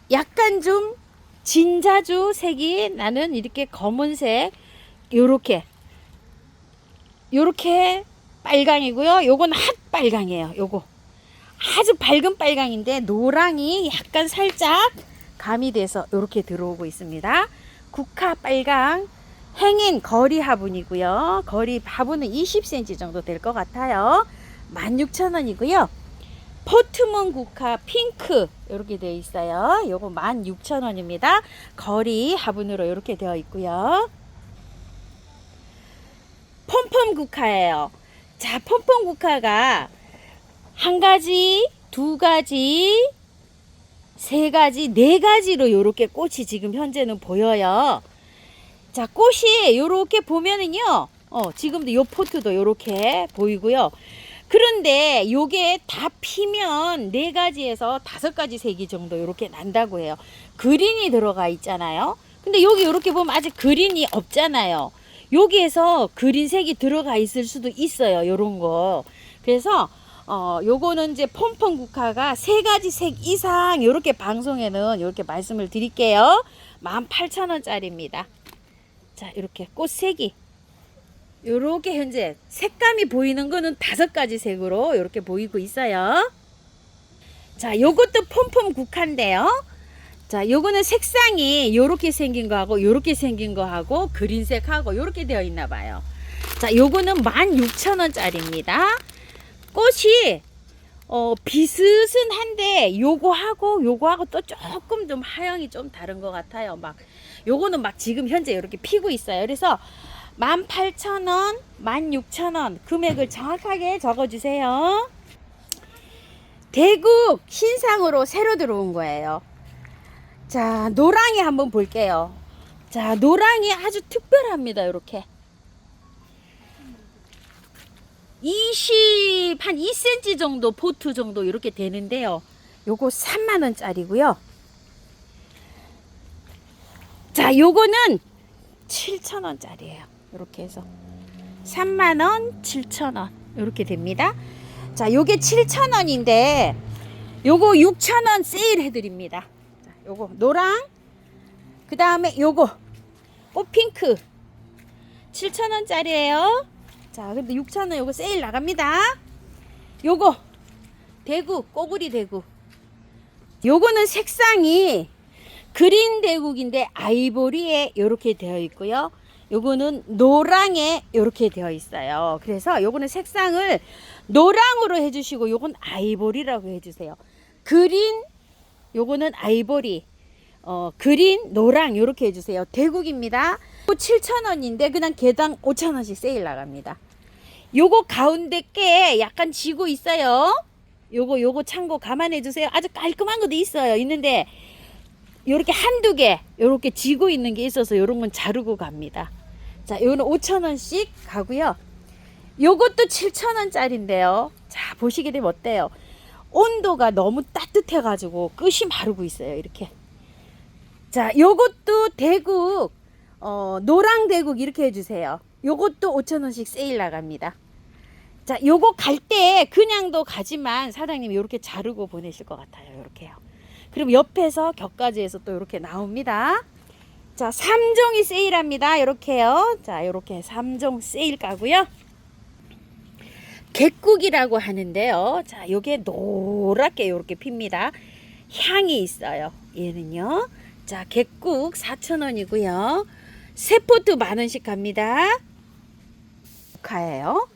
약간 좀 진자주 색이 나는 이렇게 검은색 요렇게 빨강이고요. 요건 핫빨강이에요. 요거 아주 밝은 빨강인데 노랑이 약간 살짝 가미돼서 요렇게 들어오고 있습니다. 국화 빨강 행인 거리 화분이고요. 거리 화분은 20cm 정도 될 것 같아요. 16,000원이고요. 포트문 국화 핑크 이렇게 되어 있어요. 요거 16,000원입니다. 거리 화분으로 이렇게 되어 있고요. 폼폼 국화예요. 자, 폼폼 국화가 1가지, 2가지, 3가지, 4가지로 이렇게 꽃이 지금 현재는 보여요. 자, 꽃이 요렇게 보면은요, 지금도 요 포트도 요렇게 보이고요. 그런데 요게 다 피면 4가지에서 5가지 색이 정도 요렇게 난다고 해요. 그린이 들어가 있잖아요. 근데 여기 요렇게 보면 아직 그린이 없잖아요. 여기에서 그린색이 들어가 있을 수도 있어요. 요런 거. 그래서, 요거는 이제 폼폼 국화가 3가지 색 이상 요렇게 방송에는 요렇게 말씀을 드릴게요. 18,000원짜리입니다. 자, 이렇게 꽃색이 요렇게 현재 색감이 보이는 거는 5가지 색으로 이렇게 보이고 있어요. 자, 요것도 폼폼 국화인데요. 자, 요거는 색상이 요렇게 생긴 거하고 요렇게 생긴 거하고 그린색하고 요렇게 되어 있나 봐요. 자, 요거는 16,000원짜리입니다. 꽃이 비슷은 한데 요거하고 또 조금 좀 하향이 좀 다른 것 같아요. 요거는 지금 현재 이렇게 피고 있어요. 그래서 18,000원, 16,000원 금액을 정확하게 적어주세요. 대국 신상으로 새로 들어온 거예요. 자, 노랑이 한번 볼게요. 자, 노랑이 아주 특별합니다. 이렇게 한 2cm 정도 포트 정도 이렇게 되는데요. 요거 30,000원짜리고요. 자, 요거는 7,000원짜리예요. 이렇게 해서 30,000원, 7,000원 이렇게 됩니다. 자, 요게 7,000원인데 요거 6,000원 세일 해드립니다. 자, 요거 노랑, 그 다음에 요거 꽃핑크 7,000원짜리예요. 자, 근데 6,000원 요거 세일 나갑니다. 요거 대구, 꼬구리 대구. 요거는 색상이 그린 대국인데 아이보리에 이렇게 되어 있고요. 요거는 노랑에 이렇게 되어 있어요. 그래서 요거는 색상을 노랑으로 해주시고 요건 아이보리라고 해주세요. 그린, 요거는 아이보리, 그린, 노랑 요렇게 해주세요. 대국입니다. 7,000원인데 그냥 개당 5,000원씩 세일 나갑니다. 요거 가운데 게 약간 지고 있어요. 요거 참고 감안해 주세요. 아주 깔끔한 것도 있는데 요렇게 한두 개 요렇게 지고 있는 게 있어서 요런 건 자르고 갑니다. 자, 요거는 5,000원씩 가고요. 요것도 7,000원짜리인데요. 자, 보시게 되면 어때요? 온도가 너무 따뜻해 가지고 끝이 마르고 있어요. 이렇게. 자, 요것도 대국, 노랑 대국 이렇게 해주세요. 요것도 5,000원씩 세일 나갑니다. 자, 요거 갈 때 그냥도 가지만 사장님이 요렇게 자르고 보내실 것 같아요. 요렇게요. 그리고 옆에서 격가지에서 또 요렇게 나옵니다. 자, 3종이 세일합니다. 요렇게요. 자, 요렇게 3종 세일 가고요. 객국이라고 하는데요. 자, 요게 노랗게 요렇게 핍니다. 향이 있어요. 얘는요. 자, 객국 4,000원이고요. 세 포트 10,000원씩 갑니다. 국화예요.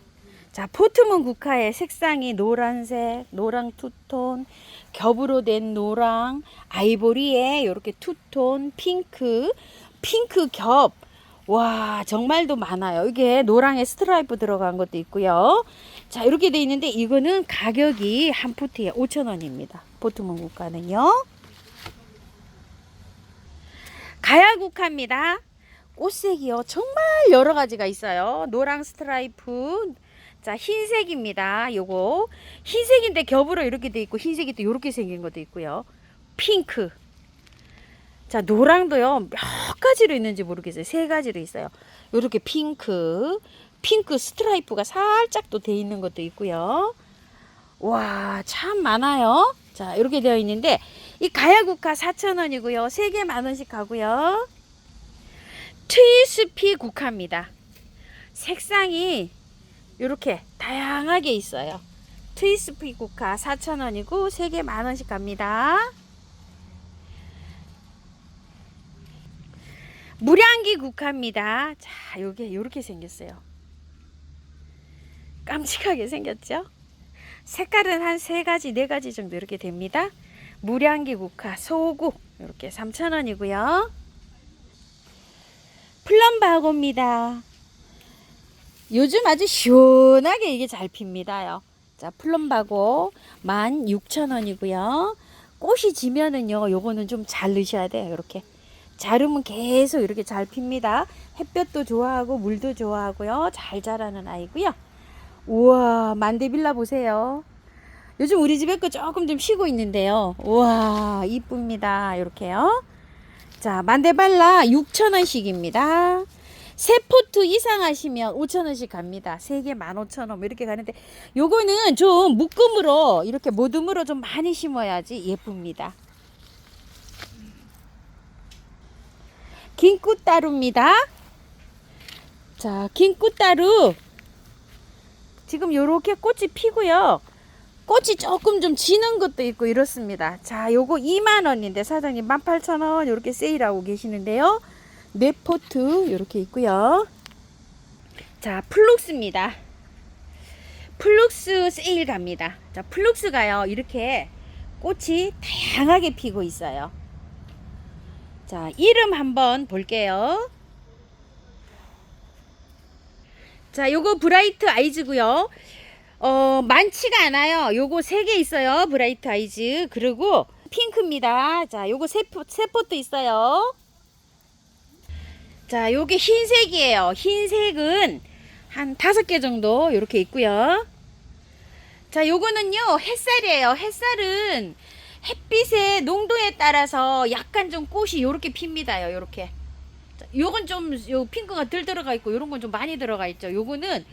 자, 포트문 국화의 색상이 노란색, 노랑 투톤, 겹으로 된 노랑, 아이보리에 이렇게 투톤, 핑크, 핑크 겹. 와, 정말도 많아요. 이게 노랑에 스트라이프 들어간 것도 있고요. 자, 이렇게 돼 있는데 이거는 가격이 한 포트에 5,000원입니다. 포트문 국화는요. 가야국화입니다. 꽃색이요. 정말 여러 가지가 있어요. 노랑 스트라이프. 자, 흰색입니다. 요거 흰색인데 겹으로 이렇게 돼 있고, 흰색이 또 이렇게 생긴 것도 있고요. 핑크. 자, 노랑도요. 몇 가지로 있는지 모르겠어요. 3가지로 있어요. 요렇게 핑크, 핑크 스트라이프가 살짝 또 돼 있는 것도 있고요. 와, 참 많아요. 자, 이렇게 되어 있는데 이 가야국화 4,000원이고요. 3개 만원씩 하고요. 트위스피 국화입니다. 색상이 이렇게 다양하게 있어요. 트위스피 국화 4,000원이고 3개 만원씩 갑니다. 무량기 국화입니다. 자, 요게 이렇게 생겼어요. 깜찍하게 생겼죠? 색깔은 한 3가지, 4가지 정도 이렇게 됩니다. 무량기 국화 소국 이렇게 3,000원이고요. 플럼바고입니다. 요즘 아주 시원하게 이게 잘 핍니다요. 자, 플럼바고 16,000원이고요. 꽃이 지면은요, 요거는 좀 잘 넣으셔야 돼요. 이렇게 자르면 계속 이렇게 잘 핍니다. 햇볕도 좋아하고 물도 좋아하고요. 잘 자라는 아이고요. 우와, 만데빌라 보세요. 요즘 우리 집에 거 조금 좀 쉬고 있는데요. 우와, 이쁩니다. 이렇게요. 자, 만데발라 6,000원씩입니다. 3포트 이상 하시면 5,000원씩 갑니다. 3개 15,000원 이렇게 가는데, 요거는 좀 묶음으로 이렇게 모듬으로 좀 많이 심어야지 예쁩니다. 긴꽃다루입니다. 자, 긴꽃다루 지금 요렇게 꽃이 피고요. 꽃이 조금 좀 지는 것도 있고 이렇습니다. 자, 요거 2만원인데 사장님 18,000원 이렇게 세일하고 계시는데요. 4포트 이렇게 있고요. 자, 플룩스입니다. 플룩스 세일 갑니다. 자, 플룩스가요, 이렇게 꽃이 다양하게 피고 있어요. 자, 이름 한번 볼게요. 자, 요거 브라이트 아이즈고요. 많지가 않아요. 요거 3개 있어요. 브라이트 아이즈. 그리고 핑크입니다. 자, 요거 3포트 있어요. 자, 요게 흰색이에요. 흰색은 한 5개 정도 이렇게 있고요. 자, 요거는요, 햇살이에요. 햇살은 햇빛의 농도에 따라서 약간 좀 꽃이 요렇게 핍니다요. 요렇게. 요건 좀 요 핑크가 덜 들어가 있고, 요런 건 좀 많이 들어가 있죠. 요거는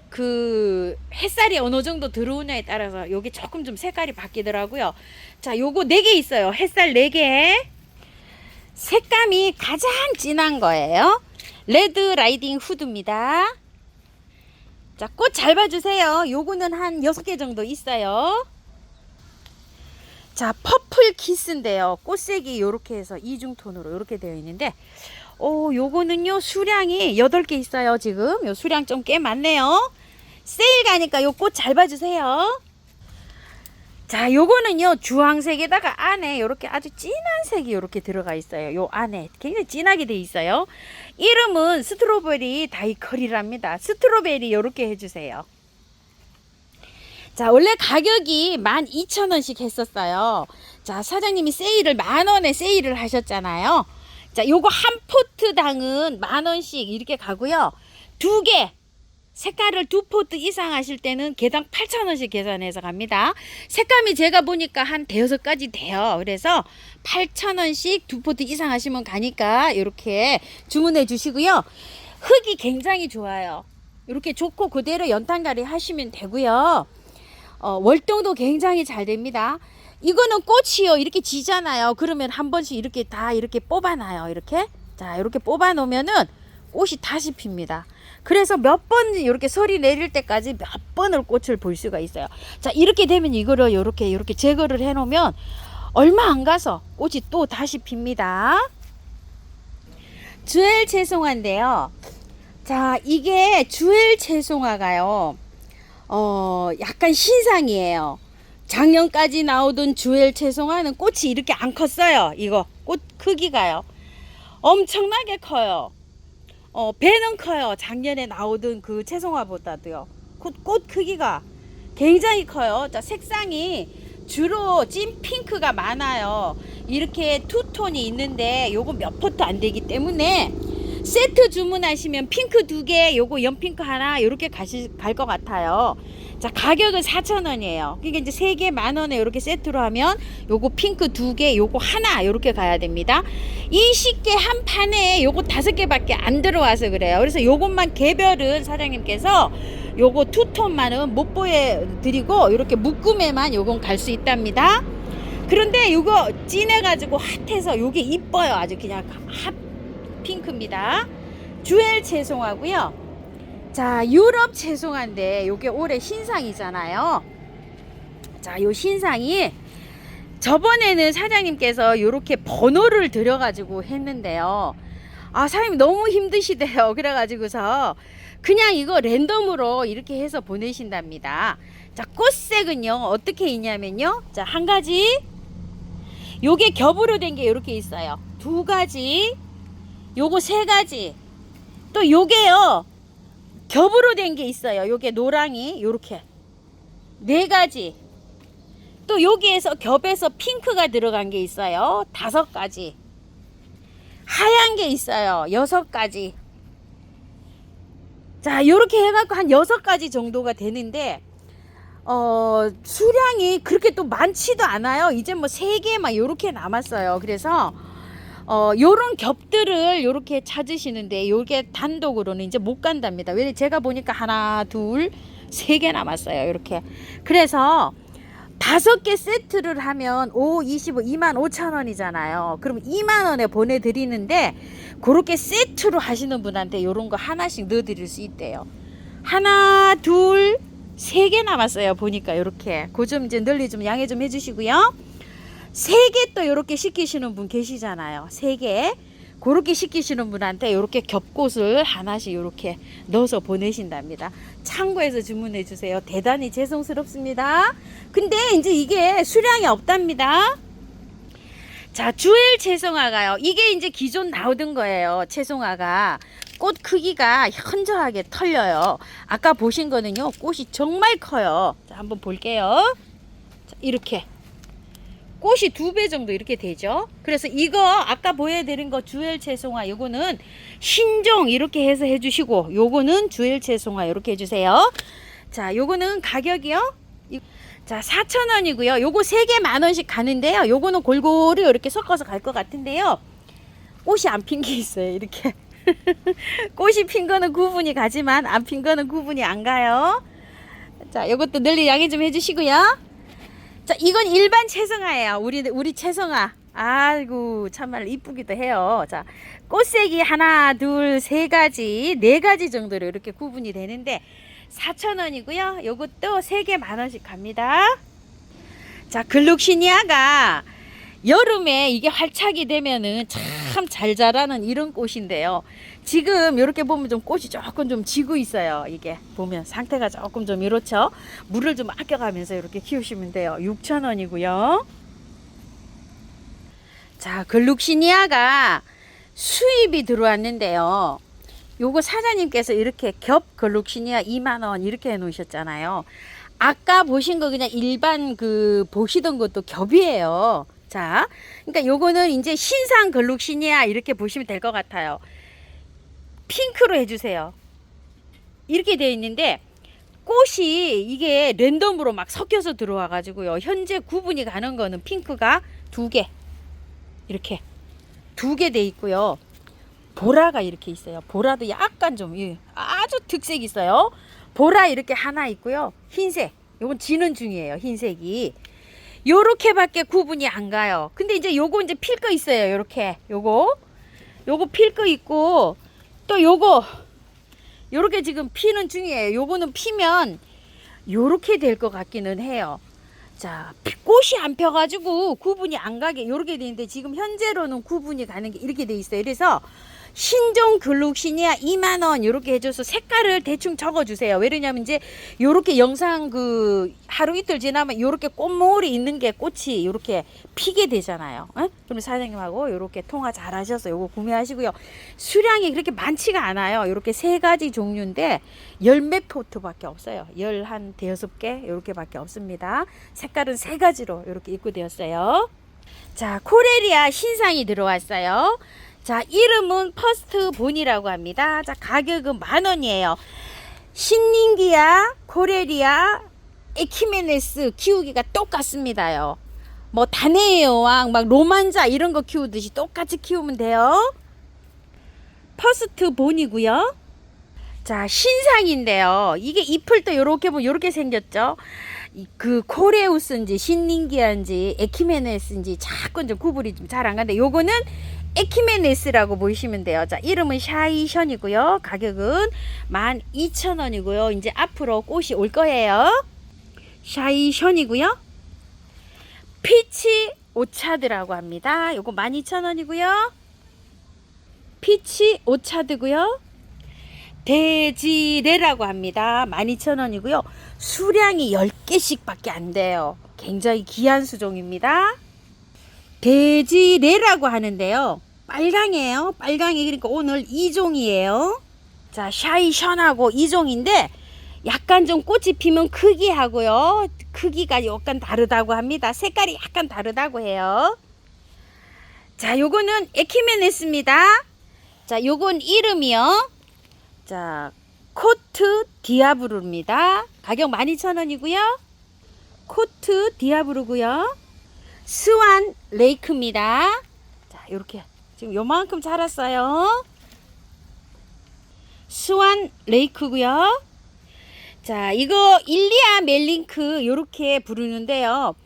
그 햇살이 어느 정도 들어오냐에 따라서 요게 조금 좀 색깔이 바뀌더라고요. 자, 요거 4개 있어요. 햇살 4개. 색감이 가장 진한 거예요. 레드 라이딩 후드입니다. 자, 꽃 잘 봐주세요. 요거는 한 6개 정도 있어요. 자, 퍼플 키스인데요. 꽃색이 요렇게 해서 이중톤으로 요렇게 되어 있는데, 요거는요, 수량이 8개 있어요. 지금 요 수량 좀 꽤 많네요. 세일 가니까 요 꽃 잘 봐주세요. 자, 요거는요, 주황색에다가 안에 요렇게 아주 진한 색이 요렇게 들어가 있어요. 요 안에 굉장히 진하게 돼 있어요. 이름은 스트로베리 다이커리랍니다. 스트로베리 요렇게 해주세요. 자, 원래 가격이 12,000원씩 했었어요. 자, 사장님이 세일을 10,000원에 세일을 하셨잖아요. 자, 요거 한 포트당은 10,000원씩 이렇게 가고요. 2개 색깔을 2포트 이상 하실 때는 개당 8,000원씩 계산해서 갑니다. 색감이 제가 보니까 한 5가지 돼요. 그래서 8,000원씩 2포트 이상 하시면 가니까 이렇게 주문해 주시고요. 흙이 굉장히 좋아요. 이렇게 좋고 그대로 연탄가리 하시면 되고요. 월동도 굉장히 잘 됩니다. 이거는 꽃이요, 이렇게 지잖아요. 그러면 한 번씩 이렇게 다 이렇게 뽑아놔요. 이렇게. 자, 이렇게 뽑아 놓으면은 꽃이 다시 핍니다. 그래서 몇 번 이렇게 소리 내릴 때까지 몇 번을 꽃을 볼 수가 있어요. 자, 이렇게 되면 이거를 이렇게 제거를 해 놓으면 얼마 안 가서 꽃이 또 다시 핍니다. 주엘 채송화인데요. 자, 이게 주엘 채송화가요, 약간 신상이에요. 작년까지 나오던 주엘 채송화는 꽃이 이렇게 안 컸어요. 이거 꽃 크기가요. 엄청나게 커요. 배는 커요. 작년에 나오던 그 채송화보다도요. 꽃 크기가 굉장히 커요. 자, 색상이 주로 찐 핑크가 많아요. 이렇게 투톤이 있는데 요거 몇 포트 안 되기 때문에 세트 주문하시면 핑크 2개, 요거 연핑크 하나 이렇게 갈 것 같아요. 자, 가격은 4,000원이에요. 그러니까 이제 3개 만원에 이렇게 세트로 하면 요거 핑크 2개, 요거 하나 이렇게 가야 됩니다. 20개 한 판에 요거 5개밖에 안 들어와서 그래요. 그래서 요것만 개별은 사장님께서 요거 투톤만은 못 보여드리고 이렇게 묶음에만 요건 갈 수 있답니다. 그런데 요거 진해가지고 핫해서 요게 이뻐요. 아주 그냥 핫 핑크입니다. 주엘 채송화고요. 자, 유럽 채송화인데 요게 올해 신상이잖아요. 자, 요 신상이 저번에는 사장님께서 요렇게 번호를 들여가지고 했는데요. 아, 사장님 너무 힘드시대요. 그래가지고서 그냥 이거 랜덤으로 이렇게 해서 보내신답니다. 자, 꽃색은요 어떻게 있냐면요, 자, 한 가지, 요게 겹으로 된 게 이렇게 있어요. 2가지, 요거 3가지, 또 요게요 겹으로 된 게 있어요. 요게 노랑이 요렇게 4가지, 또 여기에서 겹에서 핑크가 들어간 게 있어요. 5가지, 하얀 게 있어요. 6가지. 자, 요렇게 해갖고 한 6가지 정도가 되는데, 수량이 그렇게 또 많지도 않아요. 이제 뭐 3개 막 요렇게 남았어요. 그래서, 요런 겹들을 요렇게 찾으시는데, 요게 단독으로는 이제 못 간답니다. 왜냐면 제가 보니까 하나, 둘, 3개 남았어요. 이렇게. 그래서, 5개 세트를 하면 5, 25, 25,000원이잖아요. 그럼 2만원에 보내드리는데 그렇게 세트로 하시는 분한테 요런 거 하나씩 넣어드릴 수 있대요. 하나, 둘, 3개 남았어요. 보니까 요렇게. 그 점 이제 널리 좀 양해 좀 해주시고요. 3개 또 요렇게 시키시는 분 계시잖아요. 3개. 그렇게 시키시는 분한테 요렇게 겹꽃을 하나씩 요렇게 넣어서 보내신답니다. 참고해서 주문해 주세요. 대단히 죄송스럽습니다. 근데 이제 이게 수량이 없답니다. 자, 주엘 채송화가요. 이게 이제 기존 나오던 거예요. 채송화가 꽃 크기가 현저하게 털려요. 아까 보신 거는요, 꽃이 정말 커요. 자, 한번 볼게요. 자, 이렇게 꽃이 2배 정도 이렇게 되죠. 그래서 이거 아까 보여드린 거 주엘 채송화, 요거는 신종 이렇게 해서 해주시고, 요거는 주엘 채송화 이렇게 해주세요. 자, 요거는 가격이요, 자, 4,000원이고요. 요거 3개 만원씩 가는데요. 요거는 골고루 이렇게 섞어서 갈 것 같은데요. 꽃이 안 핀 게 있어요. 이렇게 꽃이 핀 거는 구분이 가지만 안 핀 거는 구분이 안 가요. 자, 요것도 널리 양해 좀 해주시고요. 자, 이건 일반 채송화예요. 우리 채송화. 아이고, 참말 이쁘기도 해요. 자, 꽃색이 하나, 둘, 3가지, 4가지 정도로 이렇게 구분이 되는데 4,000원이고요. 요것도 3개 만원씩 갑니다. 자, 글룩시니아가 여름에 이게 활착이 되면은 참 잘 자라는 이런 꽃인데요. 지금 이렇게 보면 좀 꽃이 조금 좀 지고 있어요. 이게 보면 상태가 조금 좀 이렇죠. 물을 좀 아껴가면서 이렇게 키우시면 돼요. 6,000원이고요. 자, 글룩시니아가 수입이 들어왔는데요. 요거 사장님께서 이렇게 겹 글룩시니아 2만원 이렇게 해 놓으셨잖아요. 아까 보신 거 그냥 일반 그 보시던 것도 겹이에요. 자, 그러니까 요거는 이제 신상 글룩시니아 이렇게 보시면 될 것 같아요. 핑크로 해주세요. 이렇게 되어 있는데 꽃이 이게 랜덤으로 막 섞여서 들어와 가지고요. 현재 구분이 가는 거는 핑크가 2개, 이렇게 2개 돼 있고요. 보라가 이렇게 있어요. 보라도 약간 좀 아주 특색이 있어요. 보라 이렇게 하나 있고요. 흰색, 요건 지는 중이에요. 흰색이 요렇게밖에 구분이 안 가요. 근데 이제 요거 이제 필 거 있어요. 요렇게 요거 필 거 있고, 또 요렇게 지금 피는 중이에요. 요거는 피면 요렇게 될 것 같기는 해요. 자, 꽃이 안 펴가지고 구분이 안 가게 요렇게 돼 있는데 지금 현재로는 구분이 가는 게 이렇게 돼 있어요. 그래서 신종 글록시니아 2만 원 이렇게 해줘서 색깔을 대충 적어주세요. 왜냐면 이제 요렇게 영상 그 하루 이틀 지나면 요렇게 꽃모을이 있는 게 꽃이 요렇게 피게 되잖아요. 그럼 사장님하고 요렇게 통화 잘 하셔서 요거 구매하시고요. 수량이 그렇게 많지가 않아요. 요렇게 3가지 종류인데 열 몇 포트밖에 없어요. 열 한 대여섯 개 요렇게 밖에 없습니다. 색깔은 3가지로 요렇게 입고되었어요. 자, 코레리아 신상이 들어왔어요. 자, 이름은 퍼스트 본이라고 합니다. 자, 가격은 10,000원이에요. 신닌기아, 코레리아, 에키메네스 키우기가 똑같습니다요. 뭐 다네의 여왕, 막 로만자 이런 거 키우듯이 똑같이 키우면 돼요. 퍼스트 본이고요. 자, 신상인데요. 이게 잎을 또 요렇게 보면 요렇게 생겼죠. 그 코레우스인지 신닌기아인지 에키메네스인지 자꾸 좀 구분이 좀 잘 안 가는데 요거는 에키메네스라고 보시면 돼요. 자, 이름은 샤이션이고요. 가격은 12,000원이고요. 이제 앞으로 꽃이 올 거예요. 샤이션이고요. 피치 오차드라고 합니다. 요거 12,000원이고요. 피치 오차드고요. 데지레라고 합니다. 12,000원이고요. 수량이 10개씩 밖에 안 돼요. 굉장히 귀한 수종입니다. 데지레라고 하는데요. 빨강이에요. 빨강이 그러니까 오늘 2종이에요. 자, 샤이션하고 2종인데 약간 좀 꽃이 피면 크기하고요. 크기가 약간 다르다고 합니다. 색깔이 약간 다르다고 해요. 자, 요거는 에키메네스입니다. 자, 요건 이름이요. 자, 코트 디아브루입니다. 가격 12,000원이고요. 코트 디아브루고요. 스완 레이크입니다. 자, 요렇게 지금 요만큼 자랐어요. 스완 레이크고요. 자, 이거 일리아 멜링크 요렇게 부르는데요.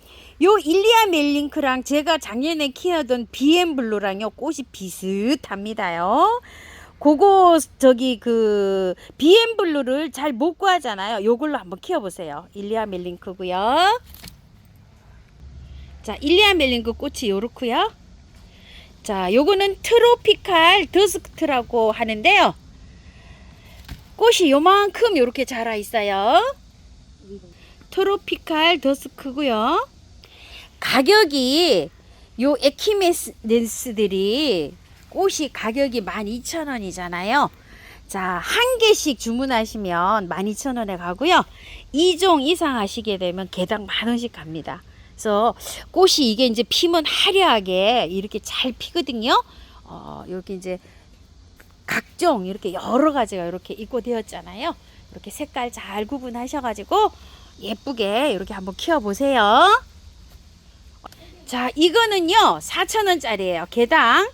요 일리아 멜링크랑 제가 작년에 키우던 비앤블루랑요 꽃이 비슷합니다요. 그거 저기 그 비앤블루를 잘 못 구하잖아요. 요걸로 한번 키워보세요. 일리아 멜링크고요. 자, 일리아 멜링크 꽃이 요렇고요. 자, 요거는 트로피칼 더스크트라고 하는데요. 꽃이 요만큼 요렇게 자라 있어요. 트로피칼 더스크고요. 가격이 요 에키메네스들이 꽃이 가격이 12,000원이잖아요. 자, 한 개씩 주문하시면 12,000원에 가고요. 2종 이상 하시게 되면 개당 10,000원씩 갑니다. 그래서 꽃이 이게 이제 피면 화려하게 이렇게 잘 피거든요. 이렇게 이제 각종 이렇게 여러 가지가 이렇게 입고되었잖아요. 이렇게 색깔 잘 구분하셔가지고 예쁘게 이렇게 한번 키워보세요. 자, 이거는요 4,000원짜리예요. 개당.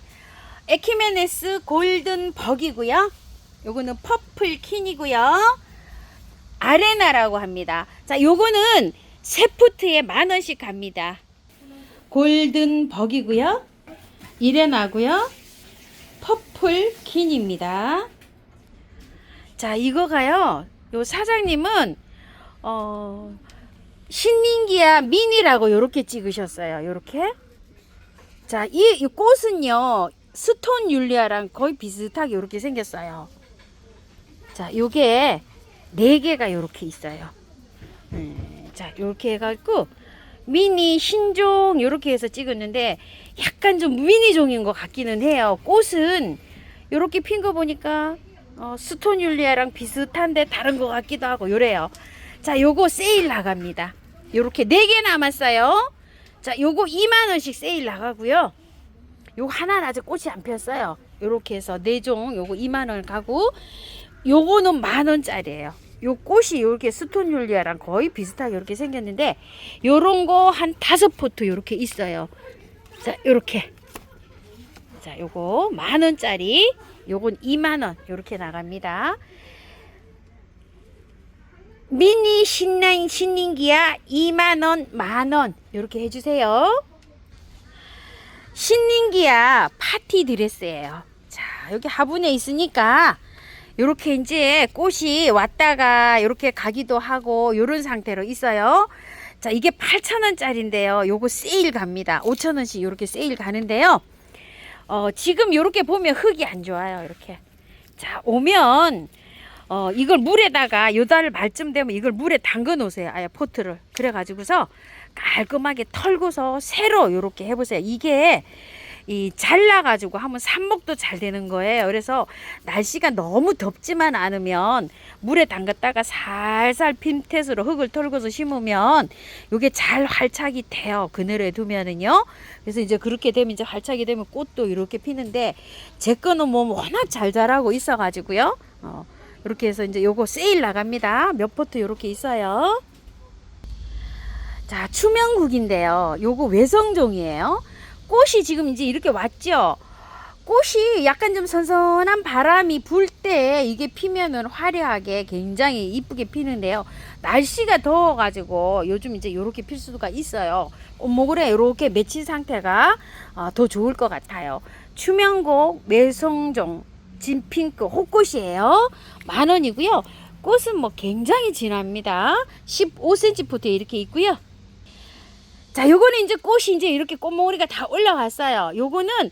에키메네스 골든 버기고요. 요거는 퍼플 킨이고요. 아레나라고 합니다. 자, 요거는 세 푸트에 10,000원씩 갑니다. 골든 버기고요. 이레나고요. 퍼플 킨입니다. 자, 이거가요. 요 사장님은 신닌기아 미니라고 요렇게 찍으셨어요. 요렇게. 자, 이 꽃은요. 스톤 율리아랑 거의 비슷하게 이렇게 생겼어요. 자, 요게 4개가 요렇게 있어요. 자, 요렇게 해갖고 미니 신종 요렇게 해서 찍었는데 약간 좀 미니 종인 것 같기는 해요. 꽃은 요렇게 핀 거 보니까 스톤 율리아랑 비슷한데 다른 것 같기도 하고 요래요. 자, 요거 세일 나갑니다. 요렇게 4개 남았어요. 자, 요거 20,000원씩 세일 나가고요. 요거 하나는 아직 꽃이 안 폈어요. 요렇게 해서 4종 요거 20,000원 가고 요거는 10,000원짜리예요. 요 꽃이 요렇게 스톤 율리아랑 거의 비슷하게 이렇게 생겼는데 요런 거 한 5포트 요렇게 있어요. 자, 요렇게. 자, 요거 10,000원짜리. 요건 20,000원 요렇게 나갑니다. 미니 신닌기아 20,000원, 10,000원 요렇게 해주세요. 신닌기아 파티 드레스예요. 자, 여기 화분에 있으니까 요렇게 이제 꽃이 왔다가 요렇게 가기도 하고 요런 상태로 있어요. 자, 이게 8,000원짜리인데요. 요거 세일 갑니다. 5,000원씩 요렇게 세일 가는데요. 지금 이렇게 보면 흙이 안 좋아요. 이렇게. 자, 오면 이걸 물에다가 요 달 말쯤 되면 이걸 물에 담궈 놓으세요. 아예 포트를. 그래 가지고서 깔끔하게 털고서 새로 이렇게 해보세요. 이게 잘라 가지고 하면 삽목도 잘 되는 거예요. 그래서 날씨가 너무 덥지만 않으면 물에 담갔다가 살살 핀텟으로 흙을 털고서 심으면 이게 잘 활착이 돼요. 그늘에 두면은요. 그래서 이제 그렇게 되면 이제 활착이 되면 꽃도 이렇게 피는데 제 거는 뭐 워낙 잘 자라고 있어 가지고요. 이렇게 해서 이제 요거 세일 나갑니다. 몇 포트 이렇게 있어요. 자, 추명국인데요. 요거 외성종이에요. 꽃이 지금 이제 이렇게 왔죠. 꽃이 약간 좀 선선한 바람이 불 때 이게 피면은 화려하게 굉장히 이쁘게 피는데요. 날씨가 더워가지고 요즘 이제 요렇게 필 수가 있어요. 꽃목을에 요렇게 맺힌 상태가 더 좋을 것 같아요. 추명국 외성종 진핑크 호꽃이에요. 10,000원이고요. 꽃은 뭐 굉장히 진합니다. 15cm 포트에 이렇게 있고요. 자, 요거는 이제 꽃이 이제 이렇게 꽃몽우리가 다 올라왔어요. 요거는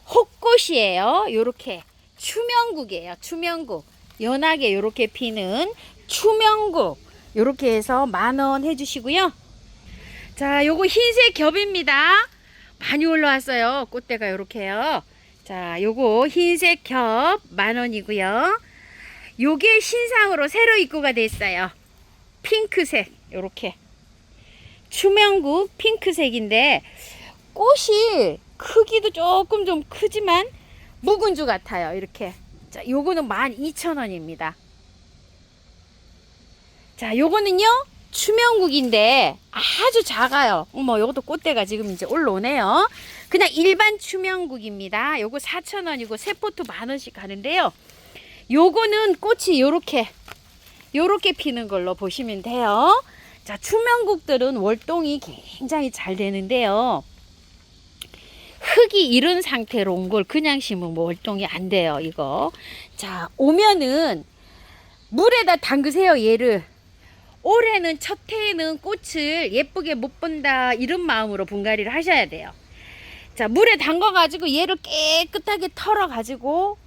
호꽃이에요. 요렇게 추명국이에요. 추명국. 연하게 요렇게 피는 추명국. 요렇게 해서 10,000원 해주시고요. 자, 요거 흰색 겹입니다. 많이 올라왔어요. 꽃대가 요렇게요. 자, 요거 흰색 겹 10,000원이고요. 요게 신상으로 새로 입고가 됐어요. 핑크색 요렇게 추명국 핑크색인데 꽃이 크기도 조금 좀 크지만 묵은주 같아요. 이렇게. 자, 요거는 12,000원입니다. 자, 요거는요 추명국인데 아주 작아요. 어머, 요것도 꽃대가 지금 이제 올라오네요. 그냥 일반 추명국입니다. 요거 4,000원이고 세 포트 10,000원씩 하는데요. 요거는 꽃이 요렇게 피는 걸로 보시면 돼요. 자, 추명국들은 월동이 굉장히 잘 되는데요. 흙이 이런 상태로 온 걸 그냥 심으면 월동이 안 돼요, 이거. 자, 오면은 물에다 담그세요, 얘를. 올해는 첫 해에는 꽃을 예쁘게 못 본다, 이런 마음으로 분갈이를 하셔야 돼요. 자, 물에 담가가지고 얘를 깨끗하게 털어가지고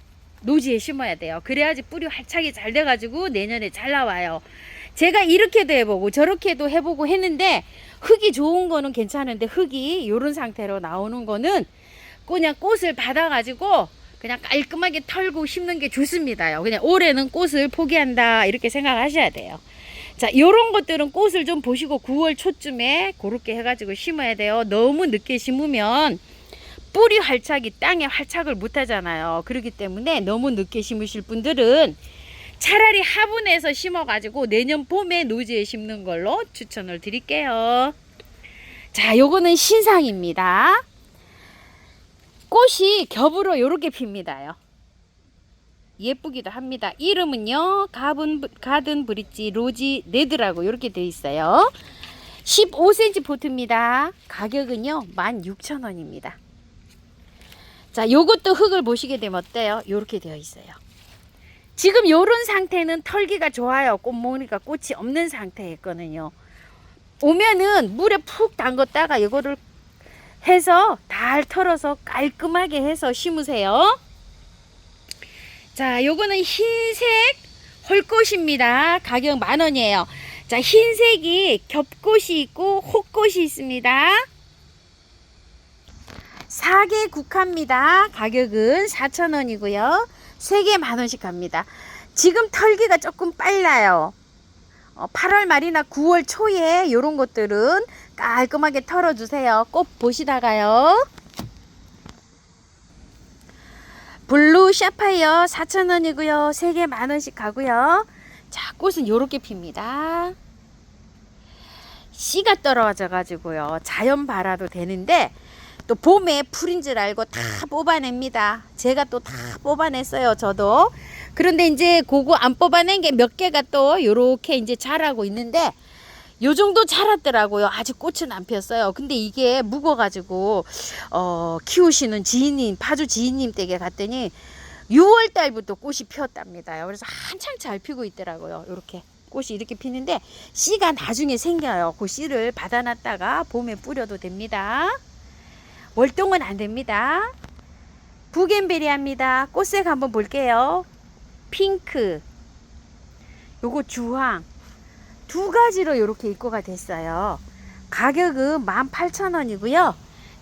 노지에 심어야 돼요. 그래야지 뿌리 활착이 잘 돼가지고 내년에 잘 나와요. 제가 이렇게도 해보고 저렇게도 해보고 했는데 흙이 좋은 거는 괜찮은데 흙이 이런 상태로 나오는 거는 그냥 꽃을 받아가지고 그냥 깔끔하게 털고 심는 게 좋습니다요. 그냥 올해는 꽃을 포기한다 이렇게 생각하셔야 돼요. 자, 요런 것들은 꽃을 좀 보시고 9월 초쯤에 그렇게 해가지고 심어야 돼요. 너무 늦게 심으면 뿌리 활착이 땅에 활착을 못 하잖아요. 그렇기 때문에 너무 늦게 심으실 분들은 차라리 화분에서 심어가지고 내년 봄에 노지에 심는 걸로 추천을 드릴게요. 자, 요거는 신상입니다. 꽃이 겹으로 이렇게 핍니다요. 예쁘기도 합니다. 이름은요 가든 브릿지 로지 레드라고 이렇게 되어 있어요. 15cm 포트입니다. 가격은요 16,000원입니다. 자, 요것도 흙을 보시게 되면 어때요? 요렇게 되어 있어요. 지금 요런 상태는 털기가 좋아요. 꽃무늬가 꽃이 없는 상태였거든요. 오면은 물에 푹 담갔다가 이거를 해서 달 털어서 깔끔하게 해서 심으세요. 자, 요거는 흰색 홀꽃입니다. 가격 10,000원이에요. 자, 흰색이 겹꽃이 있고 호꽃이 있습니다. 4개 국화입니다. 가격은 4,000원이고요. 3개 10,000원씩 합니다. 지금 털기가 조금 빨라요. 8월 말이나 9월 초에 이런 것들은 깔끔하게 털어주세요. 꽃 보시다가요. 블루 샤파이어 4,000원이고요. 3개 10,000원씩 가고요. 자, 꽃은 이렇게 핍니다. 씨가 떨어져 가지고요. 자연 발화도 되는데 또 봄에 풀인 줄 알고 다 뽑아냅니다. 제가 또 다 뽑아냈어요. 저도. 그런데 이제 그거 안 뽑아낸 게 몇 개가 또 요렇게 이제 자라고 있는데 요 정도 자랐더라고요. 아직 꽃은 안 피었어요. 근데 이게 묵어가지고 키우시는 지인님, 파주 지인님 댁에 갔더니 6월 달부터 꽃이 피었답니다. 그래서 한창 잘 피고 있더라고요. 이렇게 꽃이 이렇게 피는데 씨가 나중에 생겨요. 그 씨를 받아놨다가 봄에 뿌려도 됩니다. 월동은 안 됩니다. 부겐베리아입니다. 꽃색 한번 볼게요. 핑크, 요거 주황, 두 가지로 이렇게 입고가 됐어요. 가격은 18,000원이고요.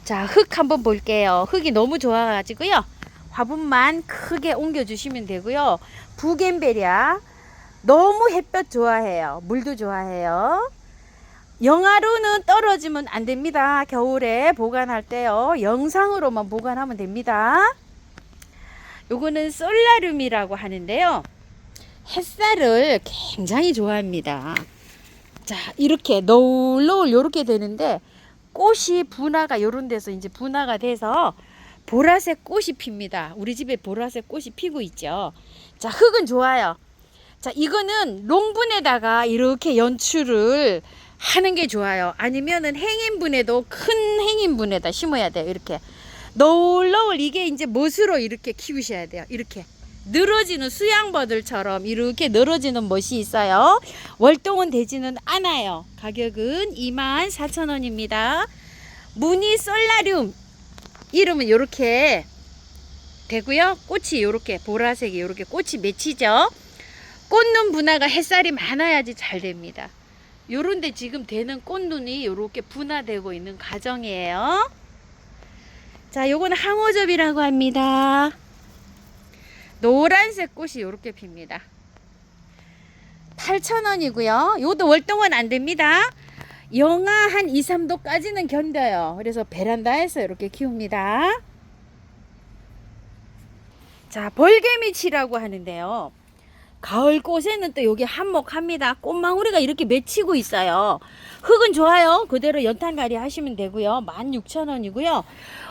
자, 흙 한번 볼게요. 흙이 너무 좋아가지고요. 화분만 크게 옮겨주시면 되고요. 부겐베리아 너무 햇볕 좋아해요. 물도 좋아해요. 영하로는 떨어지면 안 됩니다. 겨울에 보관할 때요. 영상으로만 보관하면 됩니다. 요거는 솔라륨이라고 하는데요. 햇살을 굉장히 좋아합니다. 자, 이렇게 노을노을 요렇게 되는데 꽃이 분화가 요런 데서 이제 분화가 돼서 보라색 꽃이 핍니다. 우리 집에 보라색 꽃이 피고 있죠. 자, 흙은 좋아요. 자, 이거는 롱분에다가 이렇게 연출을 하는 게 좋아요. 아니면은 행인분에도 큰 행인분에다 심어야 돼요. 이렇게 노을노을 이게 이제 멋으로 이렇게 키우셔야 돼요. 이렇게 늘어지는 수양버들처럼 이렇게 늘어지는 멋이 있어요. 월동은 되지는 않아요. 가격은 24,000원입니다. 무늬 솔라륨 이름은 이렇게 되고요. 꽃이 이렇게 보라색이 이렇게 꽃이 맺히죠. 꽃눈 분화가 햇살이 많아야지 잘 됩니다. 요런데 지금 되는 꽃눈이 이렇게 분화되고 있는 과정이에요. 자, 요거는 항호접이라고 합니다. 노란색 꽃이 이렇게 핍니다. 8,000원이고요. 요것도 월동은 안 됩니다. 영하 한 2, 3도까지는 견뎌요. 그래서 베란다에서 이렇게 키웁니다. 자, 벌개미치라고 하는데요. 가을 꽃에는 또 여기 한몫합니다. 꽃망울이가 이렇게 맺히고 있어요. 흙은 좋아요. 그대로 연탄가리 하시면 되고요. 16,000원이고요.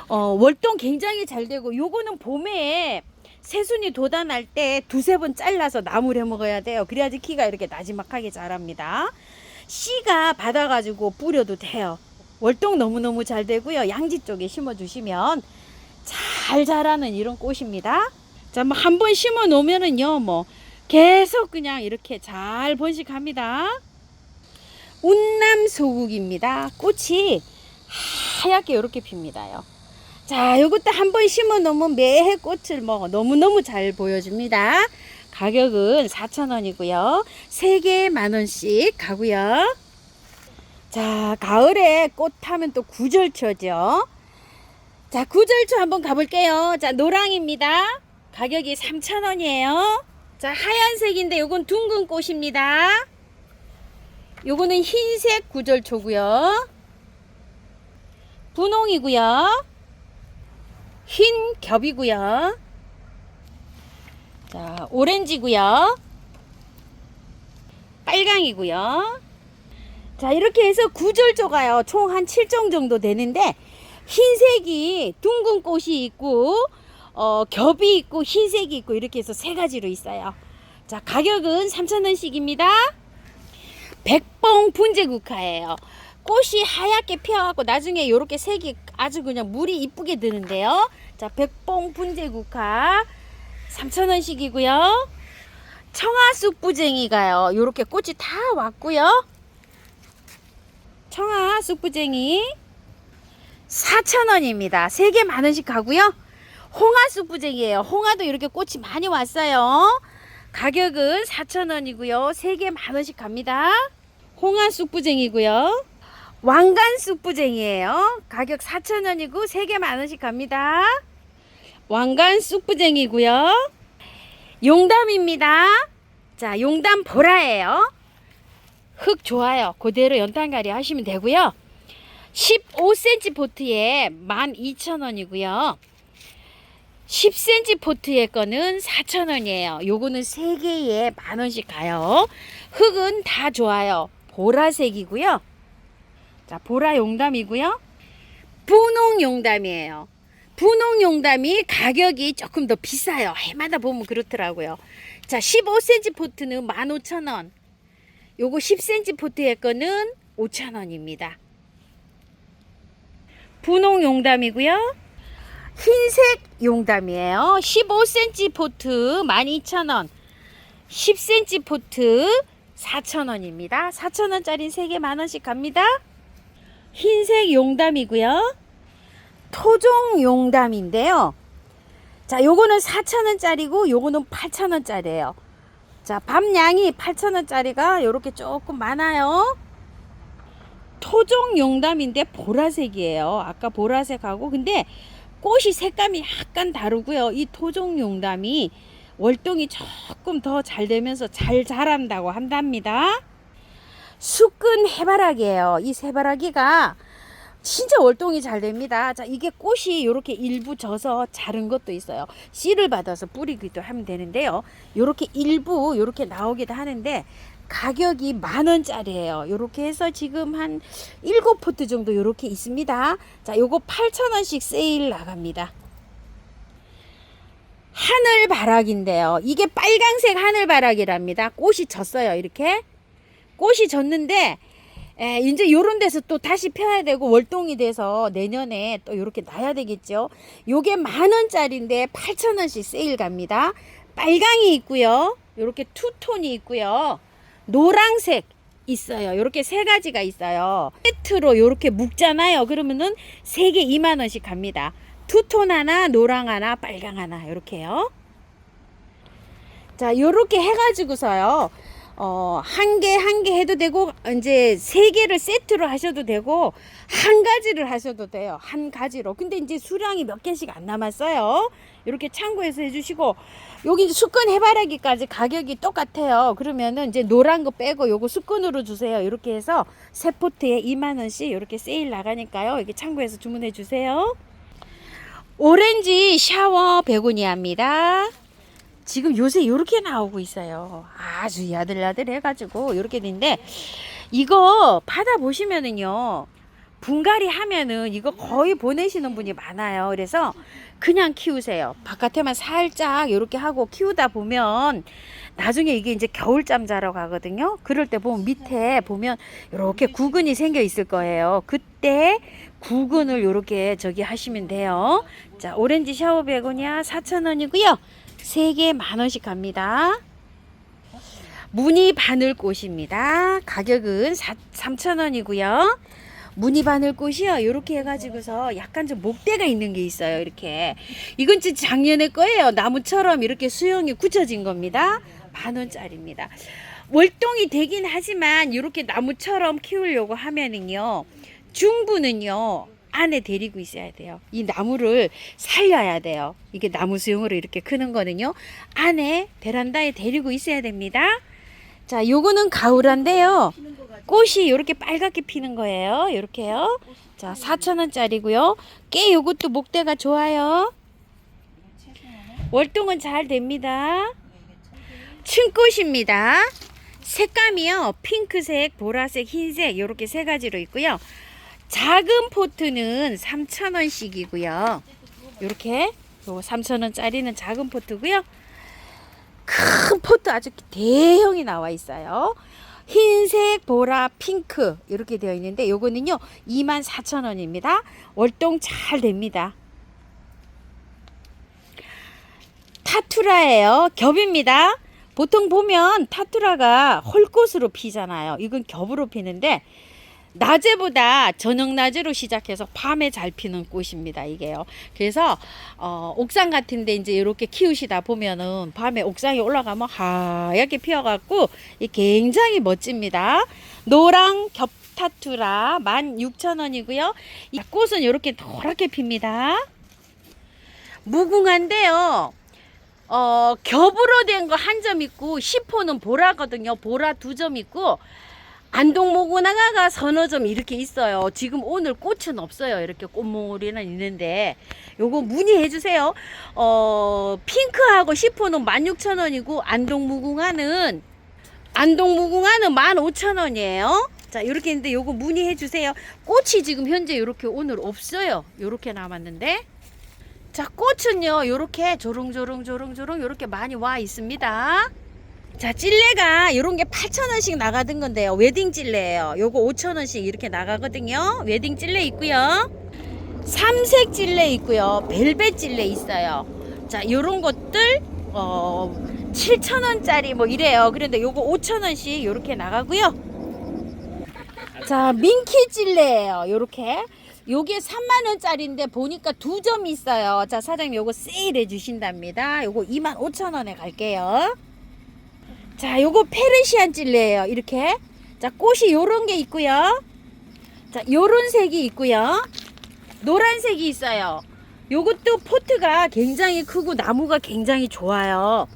월동 굉장히 잘 되고, 요거는 봄에 새순이 돋아날 때 두세 번 잘라서 나무를 해 먹어야 돼요. 그래야지 키가 이렇게 나지막하게 자랍니다. 씨가 받아가지고 뿌려도 돼요. 월동 너무너무 잘 되고요. 양지 쪽에 심어주시면 잘 자라는 이런 꽃입니다. 자, 뭐 한 번 심어 놓으면은요, 뭐 계속 그냥 이렇게 잘 번식합니다. 운남소국입니다. 꽃이 하얗게 이렇게 핍니다요. 자, 요것도 한 번 심어 놓으면 매해 꽃을 뭐 너무너무 잘 보여줍니다. 가격은 4,000원이고요. 3개에 만원씩 가고요. 자, 가을에 꽃 하면 또 구절초죠. 자, 구절초 한번 가볼게요. 자, 노랑입니다. 가격이 3,000원이에요. 자, 하얀색인데 요건 둥근 꽃입니다. 요거는 흰색 구절초고요. 분홍이고요. 흰 겹이고요. 자, 오렌지고요. 빨강이고요. 자, 이렇게 해서 구절초가요. 총 한 7종 정도 되는데 흰색이 둥근 꽃이 있고 겹이 있고 흰색이 있고 이렇게 해서 세 가지로 있어요. 자, 가격은 3,000원씩입니다. 백봉 분재국화예요. 꽃이 하얗게 피어갖고 나중에 이렇게 색이 아주 그냥 물이 이쁘게 드는데요. 자, 백봉 분재국화 3,000원씩이고요. 청아쑥부쟁이가요. 이렇게 꽃이 다 왔고요. 청아쑥부쟁이 4,000원입니다. 3개 만원씩 가고요. 홍아쑥부쟁이에요. 홍아도 이렇게 꽃이 많이 왔어요. 가격은 4,000원이고요. 3개 만원씩 갑니다. 홍아쑥부쟁이고요. 왕관쑥부쟁이에요. 가격 4,000원이고 3개 만원씩 갑니다. 왕관쑥부쟁이고요. 용담입니다. 자, 용담 보라예요. 흙 좋아요. 그대로 연탄가리 하시면 되고요. 15cm 포트에 12,000원이고요. 10cm 포트의 거는 4,000원이에요. 요거는 3개에 만원씩 가요. 흙은 다 좋아요. 보라색이고요. 자, 보라 용담이고요. 분홍 용담이에요. 분홍 용담이 가격이 조금 더 비싸요. 해마다 보면 그렇더라고요. 자, 15cm 포트는 15,000원. 요거 10cm 포트의 거는 5,000원입니다. 분홍 용담이고요. 흰색 용담이에요. 15cm 포트 12,000원. 10cm 포트 4,000원입니다. 4,000원짜리 3개 만원씩 갑니다. 흰색 용담이고요. 토종 용담인데요. 자, 요거는 4,000원짜리고 요거는 8,000원짜리예요. 자, 밤양이 8,000원짜리가 요렇게 조금 많아요. 토종 용담인데 보라색이에요. 아까 보라색하고 근데 꽃이 색감이 약간 다르고요. 이 토종 용담이 월동이 조금 더 잘 되면서 잘 자란다고 한답니다. 수끈 해바라기예요. 이 해바라기가 진짜 월동이 잘 됩니다. 자, 이게 꽃이 이렇게 일부 져서 자른 것도 있어요. 씨를 받아서 뿌리기도 하면 되는데요. 이렇게 일부 이렇게 나오기도 하는데 가격이 10,000원짜리예요. 이렇게 해서 지금 한 7포트 정도 이렇게 있습니다. 자, 요거 8,000원씩 세일 나갑니다. 하늘바락인데요. 이게 빨강색 하늘바락이랍니다. 꽃이 졌어요. 이렇게 꽃이 졌는데 이제 요런 데서 또 다시 펴야 되고 월동이 돼서 내년에 또 이렇게 놔야 되겠죠. 요게 10,000원짜리인데 8,000원씩 세일 갑니다. 빨강이 있고요. 요렇게 투톤이 있고요. 노란색 있어요. 요렇게 세 가지가 있어요. 세트로 요렇게 묶잖아요. 그러면은 3개 20,000원씩 갑니다. 투톤 하나, 노랑 하나, 빨강 하나 요렇게요. 자, 요렇게 해가지고서요. 한 개 해도 되고 이제 3개를 세트로 하셔도 되고 한 가지를 하셔도 돼요. 한 가지로. 근데 이제 수량이 몇 개씩 안 남았어요. 이렇게 참고해서 해주시고 여기 수끈 해바라기까지 가격이 똑같아요. 그러면은 이제 노란 거 빼고 요거 수끈으로 주세요. 이렇게 해서 3포트에 20,000원씩 이렇게 세일 나가니까요. 이렇게 참고해서 주문해 주세요. 오렌지 샤워 베고니아입니다. 지금 요새 이렇게 나오고 있어요. 아주 야들야들 해가지고 이렇게 되는데 이거 받아보시면은요 분갈이 하면은 이거 거의 보내시는 분이 많아요. 그래서 그냥 키우세요. 바깥에만 살짝 이렇게 하고 키우다 보면 나중에 이게 이제 겨울잠 자러 가거든요. 그럴 때 보면 밑에 보면 이렇게 구근이 생겨 있을 거예요. 그때 구근을 이렇게 저기 하시면 돼요. 자, 오렌지 샤워 베고니아 4,000원이고요. 3개 10,000원씩 갑니다. 무늬 바늘꽃입니다. 가격은 3,000원이고요. 무늬 바늘꽃이요. 이렇게 해가지고서 약간 좀 목대가 있는 게 있어요. 이렇게. 이건 진짜 작년에 거예요. 나무처럼 이렇게 수영이 굳혀진 겁니다. 10,000원짜리입니다. 월동이 되긴 하지만 이렇게 나무처럼 키우려고 하면은요. 중부는요. 안에 데리고 있어야 돼요. 이 나무를 살려야 돼요. 이게 나무 수용으로 이렇게 크는 거는요. 안에 베란다에 데리고 있어야 됩니다. 자, 요거는 가을한데요. 꽃이 이렇게 빨갛게 피는 거예요. 이렇게요. 자, 4,000원짜리고요. 꽤 요것도 목대가 좋아요. 월동은 잘 됩니다. 층꽃입니다. 색감이요. 핑크색, 보라색, 흰색 이렇게 세 가지로 있고요. 작은 포트는 3,000원씩이고요. 이렇게 요 3,000원짜리는 작은 포트고요. 큰 포트 아주 대형이 나와 있어요. 흰색, 보라, 핑크 이렇게 되어 있는데 요거는요 24,000원입니다. 월동 잘 됩니다. 타투라예요. 겹입니다. 보통 보면 타투라가 홀꽃으로 피잖아요. 이건 겹으로 피는데 낮에보다 저녁 낮으로 시작해서 밤에 잘 피는 꽃입니다. 이게요. 그래서 옥상 같은데 이제 이렇게 키우시다 보면은 밤에 옥상에 올라가면 하얗게 피어갖고 굉장히 멋집니다. 노랑 겹타투라 16,000원이고요. 이 꽃은 이렇게 노랗게 핍니다. 무궁화인데요. 겹으로 된 거 한 점 있고 10호는 보라거든요. 보라 2점 있고 안동모구나가 서너 점 이렇게 있어요. 지금 오늘 꽃은 없어요. 이렇게 꽃몽우리는 있는데 요거 문의해 주세요. 핑크하고 10호는 16,000원이고 안동무궁화는 15,000원이에요. 자, 이렇게 있는데 요거 문의해 주세요. 꽃이 지금 현재 이렇게 오늘 없어요. 요렇게 남았는데 자, 꽃은요 요렇게 조롱조롱 요렇게 많이 와 있습니다. 자, 찔레가 이런 게 8,000원씩 나가던 건데요. 웨딩 찔레예요. 요거 5,000원씩 이렇게 나가거든요. 웨딩 찔레 있고요. 삼색 찔레 있고요. 벨벳 찔레 있어요. 자, 요런 것들 7,000원짜리 뭐 이래요. 그런데 요거 5,000원씩 요렇게 나가고요. 자, 민키 찔레예요. 요렇게 요게 3만원짜리인데 보니까 2점 있어요. 자, 사장님 요거 세일해 주신답니다. 요거 25,000원에 갈게요. 자, 요거 페르시안 찔레예요. 이렇게. 자, 꽃이 요런 게 있고요. 자, 요런 색이 있고요. 노란색이 있어요. 요것도 포트가 굉장히 크고 나무가 굉장히 좋아요.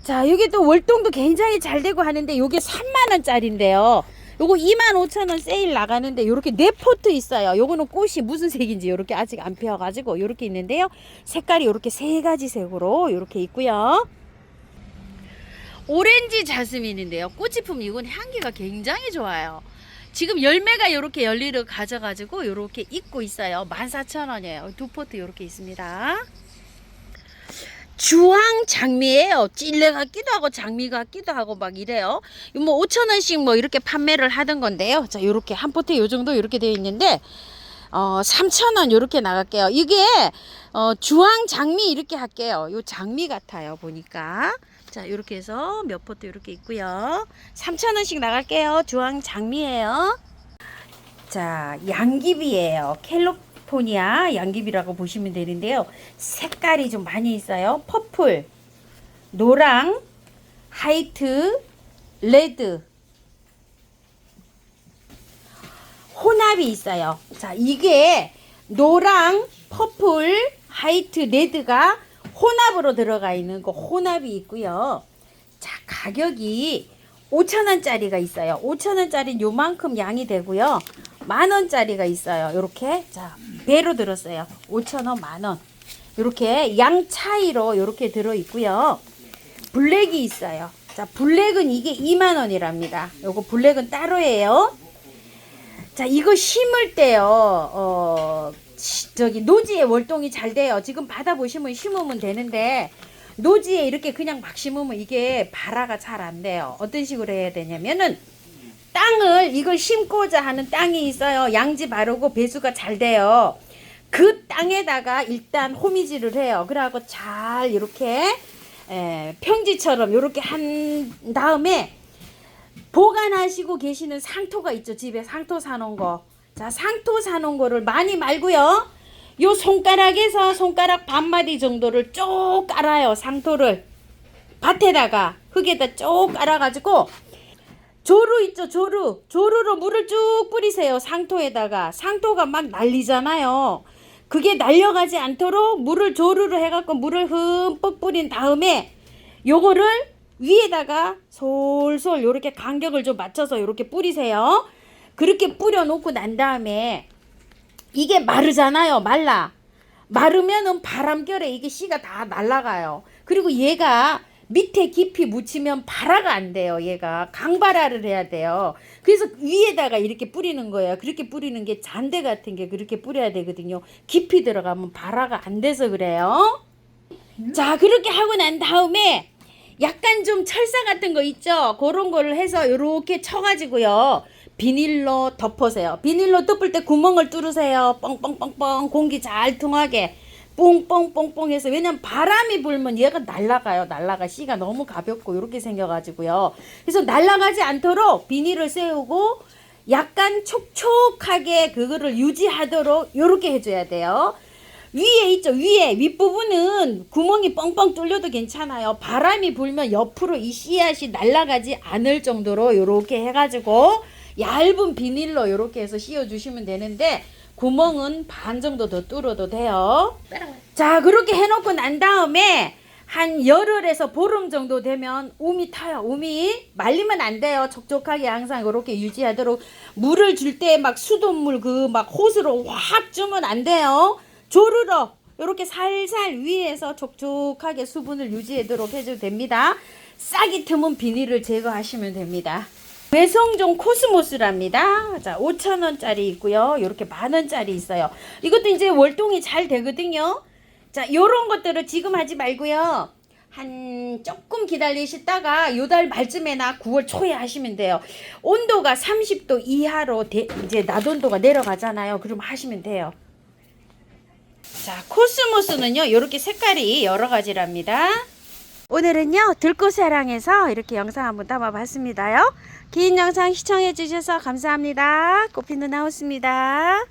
자, 요게 또 월동도 굉장히 잘 되고 하는데 요게 3만원짜리인데요. 요거 25,000원 세일 나가는데 요렇게 4포트 있어요. 요거는 꽃이 무슨 색인지 요렇게 아직 안 피어가지고 요렇게 있는데요. 색깔이 요렇게 3가지 색으로 요렇게 있고요. 오렌지 자스민인데요. 꽃이품 이건 향기가 굉장히 좋아요. 지금 열매가 요렇게 열리를 가져가지고 요렇게 입고 있어요. 14,000원이에요. 2포트 요렇게 있습니다. 주황 장미예요. 찔레 같기도 하고 장미 같기도 하고 막 이래요. 뭐 5,000원씩 뭐 이렇게 판매를 하던 건데요. 자, 요렇게 한 포트에 요 정도 이렇게 되어 있는데 3,000원 요렇게 나갈게요. 이게 주황 장미 이렇게 할게요. 요 장미 같아요. 보니까. 자, 요렇게 해서 몇 포트 이렇게 있고요. 3,000원씩 나갈게요. 주황 장미예요. 자, 양귀비예요. 캘리포니아 양귀비라고 보시면 되는데요. 색깔이 좀 많이 있어요. 퍼플, 노랑, 화이트, 레드, 혼합이 있어요. 자, 이게 노랑, 퍼플, 화이트, 레드가 혼합으로 들어가 있는 거 혼합이 있고요. 자, 가격이 5,000원짜리가 있어요. 5,000원짜리 요만큼 양이 되고요. 10,000원짜리가 있어요. 요렇게. 자, 배로 들었어요. 5,000원, 10,000원. 요렇게 양 차이로 요렇게 들어 있고요. 블랙이 있어요. 자, 블랙은 이게 20,000원이랍니다. 요거 블랙은 따로예요. 자, 이거 심을 때요. 저기 노지에 월동이 잘 돼요. 지금 받아보시면 심으면 되는데 노지에 이렇게 그냥 막 심으면 이게 발화가 잘 안 돼요. 어떤 식으로 해야 되냐면은 땅을 이걸 심고자 하는 땅이 있어요. 양지 바르고 배수가 잘 돼요. 그 땅에다가 일단 호미질을 해요. 그래갖고 잘 이렇게 평지처럼 이렇게 한 다음에 보관하시고 계시는 상토가 있죠. 집에 상토 사놓은 거. 자, 상토 사놓은 거를 많이 말고요. 요 손가락에서 손가락 반마디 정도를 쭉 깔아요. 상토를 밭에다가 흙에다 쭉 깔아가지고 조루 있죠. 조루로 물을 쭉 뿌리세요. 상토에다가. 상토가 막 날리잖아요. 그게 날려가지 않도록 물을 조루로 해갖고 물을 흠뻑 뿌린 다음에 요거를 위에다가 솔솔 요렇게 간격을 좀 맞춰서 요렇게 뿌리세요. 그렇게 뿌려놓고 난 다음에 이게 마르잖아요. 마르면은 바람결에 이게 씨가 다 날아가요. 그리고 얘가 밑에 깊이 묻히면 발화가 안 돼요. 얘가 강발화를 해야 돼요. 그래서 위에다가 이렇게 뿌리는 거예요. 그렇게 뿌리는 게 잔대 같은 게 그렇게 뿌려야 되거든요. 깊이 들어가면 발화가 안 돼서 그래요. 자, 그렇게 하고 난 다음에 약간 좀 철사 같은 거 있죠. 그런 거를 해서 요렇게 쳐가지고요. 비닐로 덮으세요. 비닐로 덮을 때 구멍을 뚫으세요. 뻥뻥뻥뻥 공기 잘 통하게 뽕뽕뽕뽕 해서. 왜냐면 바람이 불면 얘가 날아가. 씨가 너무 가볍고 이렇게 생겨가지고요. 그래서 날아가지 않도록 비닐을 세우고 약간 촉촉하게 그거를 유지하도록 이렇게 해줘야 돼요. 위에 있죠. 위에 윗부분은 구멍이 뻥뻥 뚫려도 괜찮아요. 바람이 불면 옆으로 이 씨앗이 날아가지 않을 정도로 이렇게 해가지고 얇은 비닐로 이렇게 해서 씌워주시면 되는데 구멍은 반 정도 더 뚫어도 돼요. 자, 그렇게 해놓고 난 다음에 한 열흘에서 보름 정도 되면 um이 타요. um이 말리면 안 돼요. 촉촉하게 항상 이렇게 유지하도록. 물을 줄 때 막 수돗물 그 막 호스로 확 주면 안 돼요. 조르러 이렇게 살살 위에서 촉촉하게 수분을 유지하도록 해줘도 됩니다. 싹이 트면 비닐을 제거하시면 됩니다. 외성종 코스모스랍니다. 자, 5,000원짜리 있고요. 이렇게 10,000원짜리 있어요. 이것도 이제 월동이 잘 되거든요. 자, 요런 것들을 지금 하지 말고요. 한 조금 기다리시다가 요달 말쯤에나 9월 초에 하시면 돼요. 온도가 30도 이하로 이제 낮 온도가 내려가잖아요. 그럼 하시면 돼요. 자, 코스모스는요. 이렇게 색깔이 여러 가지랍니다. 오늘은요 들꽃사랑에서 이렇게 영상 한번 담아봤습니다요. 긴 영상 시청해 주셔서 감사합니다. 꽃핀 누나였습니다.